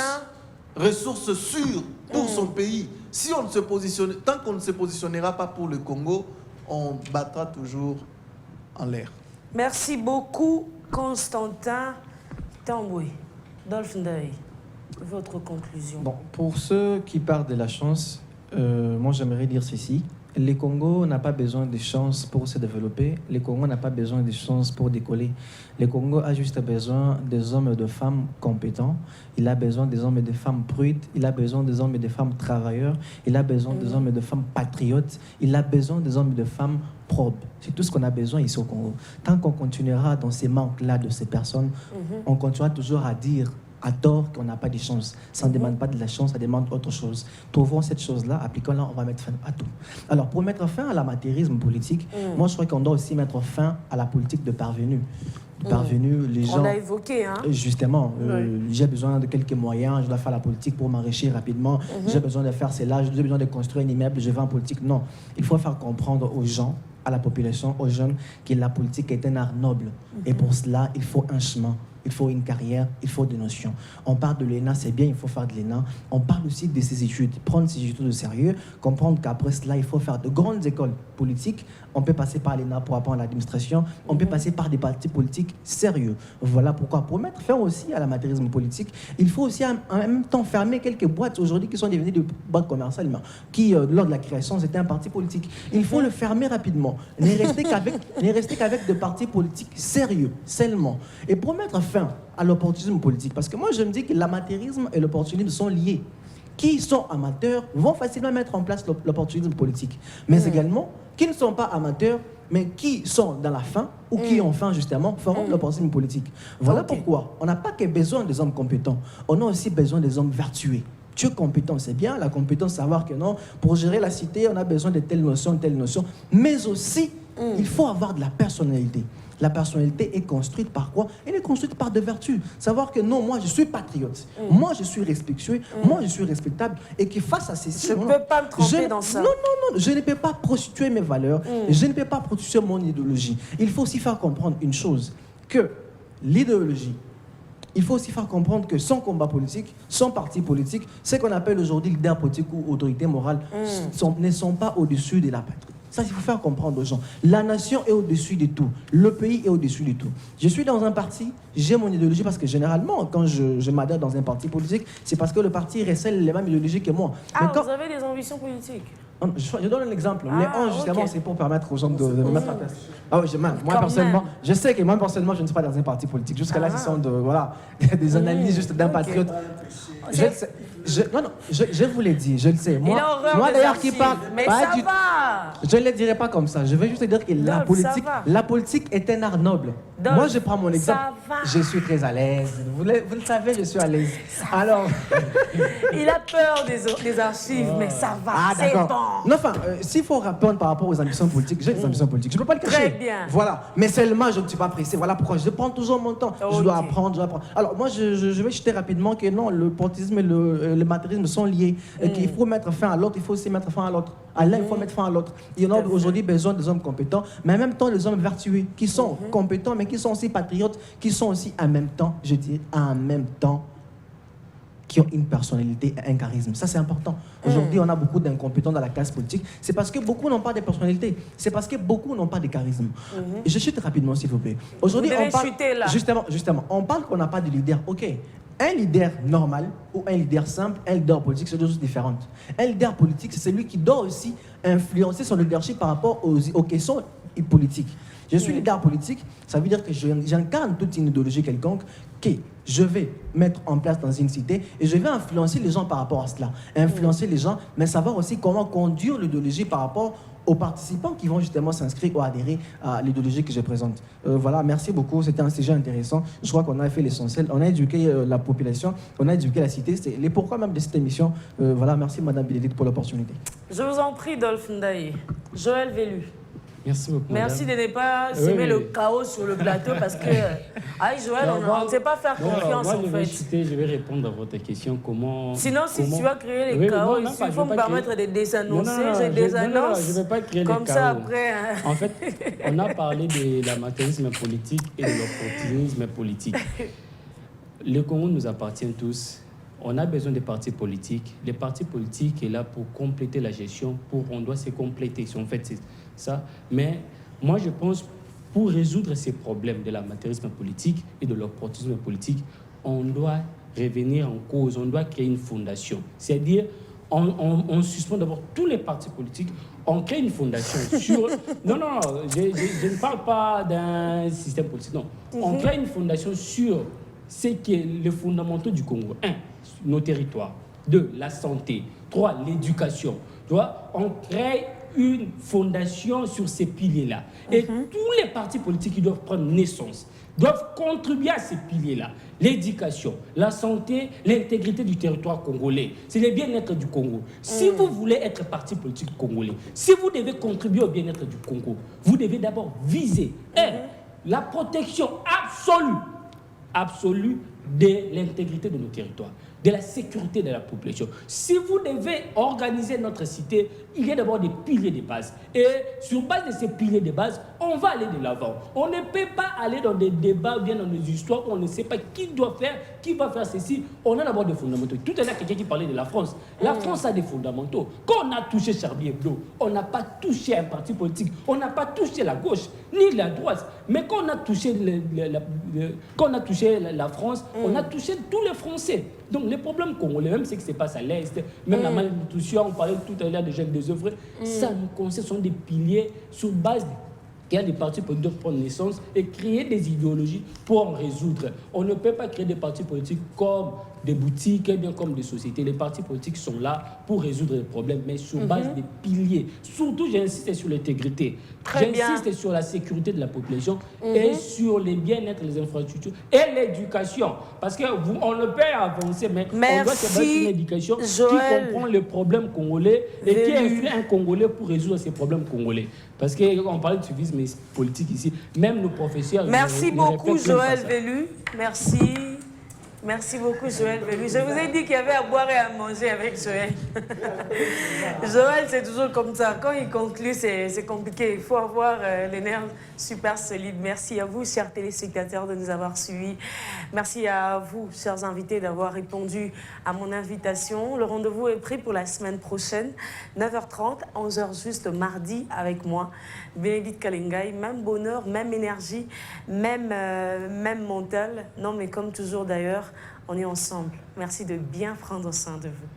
ressource sûre pour son pays. Si on ne se positionne, tant qu'on ne se positionnera pas pour le Congo, on battra toujours en l'air. Merci beaucoup, Constantin Tamboué. Dolph Ndeye, votre conclusion. Bon, pour ceux qui parlent de la chance, moi j'aimerais dire ceci. Le Congo n'a pas besoin de chance pour se développer. Le Congo n'a pas besoin de chance pour décoller. Le Congo a juste besoin des hommes et de femmes compétents. Il a besoin des hommes et des femmes prudents. Il a besoin des hommes et des femmes travailleurs. Il a besoin des hommes et des femmes patriotes. Il a besoin des hommes et des femmes probes. C'est tout ce qu'on a besoin ici au Congo. Tant qu'on continuera dans ces manques-là de ces personnes, on continuera toujours à dire à tort qu'on n'a pas de chance. Ça ne demande pas de la chance, ça demande autre chose. Trouvons cette chose-là, appliquons-la, on va mettre fin à tout. Alors, pour mettre fin à l'amateurisme politique, moi, je crois qu'on doit aussi mettre fin à la politique de parvenus. Parvenus, les gens... On l'a évoqué, hein? Justement, j'ai besoin de quelques moyens, je dois faire la politique pour m'enrichir rapidement, j'ai besoin de faire cela, j'ai besoin de construire un immeuble, je vais en politique. Non, il faut faire comprendre aux gens, à la population, aux jeunes, que la politique est un art noble. Et pour cela, il faut un chemin. Il faut une carrière, il faut des notions. On parle de l'ENA, c'est bien, il faut faire de l'ENA. On parle aussi de ses études, prendre ses études au sérieux, comprendre qu'après cela, il faut faire de grandes écoles politiques. On peut passer par l'ENA pour apprendre l'administration. On peut passer par des partis politiques sérieux. Voilà pourquoi, pour mettre fin aussi à l'amateurisme politique, il faut aussi en même temps fermer quelques boîtes aujourd'hui qui sont devenues des boîtes commerciales, qui, lors de la création, c'était un parti politique. Il faut le fermer rapidement. Ne rester qu'avec des partis politiques sérieux, seulement. Et pour mettre fin à l'opportunisme politique, parce que moi je me dis que l'amateurisme et l'opportunisme sont liés. Qui sont amateurs vont facilement mettre en place l'opportunisme politique, mais également qui ne sont pas amateurs mais qui sont dans la faim ou qui ont faim justement feront de l'opportunisme politique. Voilà pourquoi on n'a pas que besoin des hommes compétents, on a aussi besoin des hommes vertueux. Tu es compétent, c'est bien, la compétence, savoir que non, pour gérer la cité, on a besoin de telle notion, mais aussi, il faut avoir de la personnalité. La personnalité est construite par quoi? Elle est construite par des vertus. Savoir que non, moi je suis patriote, moi je suis respectueux, moi je suis respectable, et que face à ceci, je ne peux pas me tromper dans ça. Non, je ne peux pas prostituer mes valeurs, je ne peux pas prostituer mon idéologie. Il faut aussi faire comprendre une chose, que l'idéologie, il faut aussi faire comprendre que son combat politique, son parti politique, ce qu'on appelle aujourd'hui leader politique ou autorité morale, ne sont pas au-dessus de la patrie. Ça, il faut faire comprendre aux gens. La nation est au-dessus de tout. Le pays est au-dessus de tout. Je suis dans un parti, j'ai mon idéologie parce que généralement, quand je m'adhère dans un parti politique, c'est parce que le parti recèle les mêmes idéologies que moi. Ah, vous avez des ambitions politiques? Je donne un exemple. Les 11, justement, c'est pour permettre aux gens de me mettre à place. Ah oui, moi personnellement, je sais que moi personnellement, je ne suis pas dans un parti politique. Jusqu'à là, ce sont des analyses juste d'un patriote. Je vous l'ai dit, je le sais. Moi d'ailleurs qui parle, mais ça va. Je ne le dirai pas comme ça. Je vais juste dire que la politique est un art noble. Moi, je prends mon exemple. Je suis très à l'aise. Vous le savez, je suis à l'aise. Alors, il a peur des archives, mais ça va. C'est bon. Non, enfin, s'il faut répondre par rapport aux ambitions politiques, j'ai des ambitions politiques. Je ne peux pas le cacher. Très bien. Voilà. Mais seulement, je ne suis pas pressé. Voilà pourquoi je prends toujours mon temps. Je dois apprendre, Alors, moi, je vais jeter rapidement que non, le politisme et le matérialisme sont liés. Et qu'il faut mettre fin à l'autre, il faut aussi mettre fin à l'autre. À l'un, il faut mettre fin à l'autre. Il y en a aujourd'hui besoin des hommes compétents, mais en même temps des hommes vertueux, qui sont compétents, mais qui sont aussi patriotes, qui sont aussi en même temps, je dis en même temps, qui ont une personnalité et un charisme. Ça, c'est important. Aujourd'hui, on a beaucoup d'incompétents dans la classe politique. C'est parce que beaucoup n'ont pas de personnalité. C'est parce que beaucoup n'ont pas de charisme. Je chute rapidement, s'il vous plaît. Aujourd'hui, on parle... Justement, on parle qu'on n'a pas de leader. OK. Un leader normal ou un leader simple, un leader politique, c'est deux choses différentes. Un leader politique, c'est celui qui doit aussi influencer son leadership par rapport aux questions politiques. Je suis leader politique, ça veut dire que j'incarne toute une idéologie quelconque que je vais mettre en place dans une cité et je vais influencer les gens par rapport à cela. Influencer les gens, mais savoir aussi comment conduire l'idéologie par rapport aux participants qui vont justement s'inscrire ou adhérer à l'idéologie que je présente. Voilà, merci beaucoup, c'était un sujet intéressant. Je crois qu'on a fait l'essentiel, on a éduqué la population, on a éduqué la cité, c'est les pourquoi même de cette émission. Voilà, merci Madame Bénédicte pour l'opportunité. Je vous en prie, Dolph Ndaye. Joël Vélu. Merci beaucoup. Merci madame. de ne pas semer le chaos sur le plateau parce que, Joël, on ne sait pas faire confiance en fait. Je vais répondre à votre question. Sinon, si tu vas créer les chaos, il faut me permettre de désannoncer. Je désannonce. Je ne vais pas créer les chaos. Comme ça, après. En fait, on a parlé de l'amateurisme politique et de l'opportunisme politique. Le Congo nous appartient tous. On a besoin des partis politiques. Les partis politiques sont là pour compléter la gestion. On doit se compléter. En fait, c'est ça. Mais moi, je pense pour résoudre ces problèmes de l'amateurisme politique et de l'opportunisme politique, on doit revenir en cause. On doit créer une fondation. C'est-à-dire, on suspend d'abord tous les partis politiques. On crée une fondation sur... Non, je ne parle pas d'un système politique. Non. On crée une fondation sur ce qui est les fondamentaux du Congo. 1, nos territoires. 2, la santé. 3, l'éducation. Tu vois, on crée une fondation sur ces piliers-là. Et tous les partis politiques qui doivent prendre naissance, doivent contribuer à ces piliers-là. L'éducation, la santé, l'intégrité du territoire congolais. C'est le bien-être du Congo. Si vous voulez être parti politique congolais, si vous devez contribuer au bien-être du Congo, vous devez d'abord viser la protection absolue de l'intégrité de nos territoires, de la sécurité de la population. Si vous devez organiser notre cité, il y a d'abord des piliers de base. Et sur base de ces piliers de base, on va aller de l'avant. On ne peut pas aller dans des débats ou bien dans des histoires où on ne sait pas qui doit faire, qui va faire ceci. On a d'abord des fondamentaux. Tout à l'heure, quelqu'un qui parlait de la France. La France a des fondamentaux. Quand on a touché Charlie Hebdo, on n'a pas touché un parti politique. On n'a pas touché la gauche, ni la droite. Mais quand on a touché, la France, on a touché tous les Français. Donc les problèmes congolais, même ce qui se passe à l'Est, même la malnutrition, on parlait tout à l'heure des jeunes désœuvrés, ça nous concerne, sont des piliers sur base qu'il y a des partis politiques prendre naissance et créer des idéologies pour en résoudre. On ne peut pas créer des partis politiques comme des boutiques, bien comme des sociétés. Les partis politiques sont là pour résoudre les problèmes, mais sur base des piliers. Surtout, j'insiste sur l'intégrité. J'insiste sur la sécurité de la population et sur les bien-être, les infrastructures et l'éducation. Parce qu'on ne peut avancer, mais on doit se baser sur une éducation qui comprend les problèmes congolais et qui instruit un Congolais pour résoudre ces problèmes congolais. Parce qu'on parlait de civisme politique ici, même nos professeurs... Merci beaucoup, Joël Vélu. Merci. Merci beaucoup, Joël Vélu. Je vous ai dit qu'il y avait à boire et à manger avec Joël. Joël, c'est toujours comme ça. Quand il conclut, c'est compliqué. Il faut avoir les nerfs super solides. Merci à vous, chers téléspectateurs, de nous avoir suivis. Merci à vous, chers invités, d'avoir répondu à mon invitation. Le rendez-vous est pris pour la semaine prochaine, 9h30, 11h juste mardi, avec moi, Bénédicte Kalengai. Même bonheur, même énergie, même mental. Non, mais comme toujours d'ailleurs, on est ensemble. Merci de bien prendre soin de vous.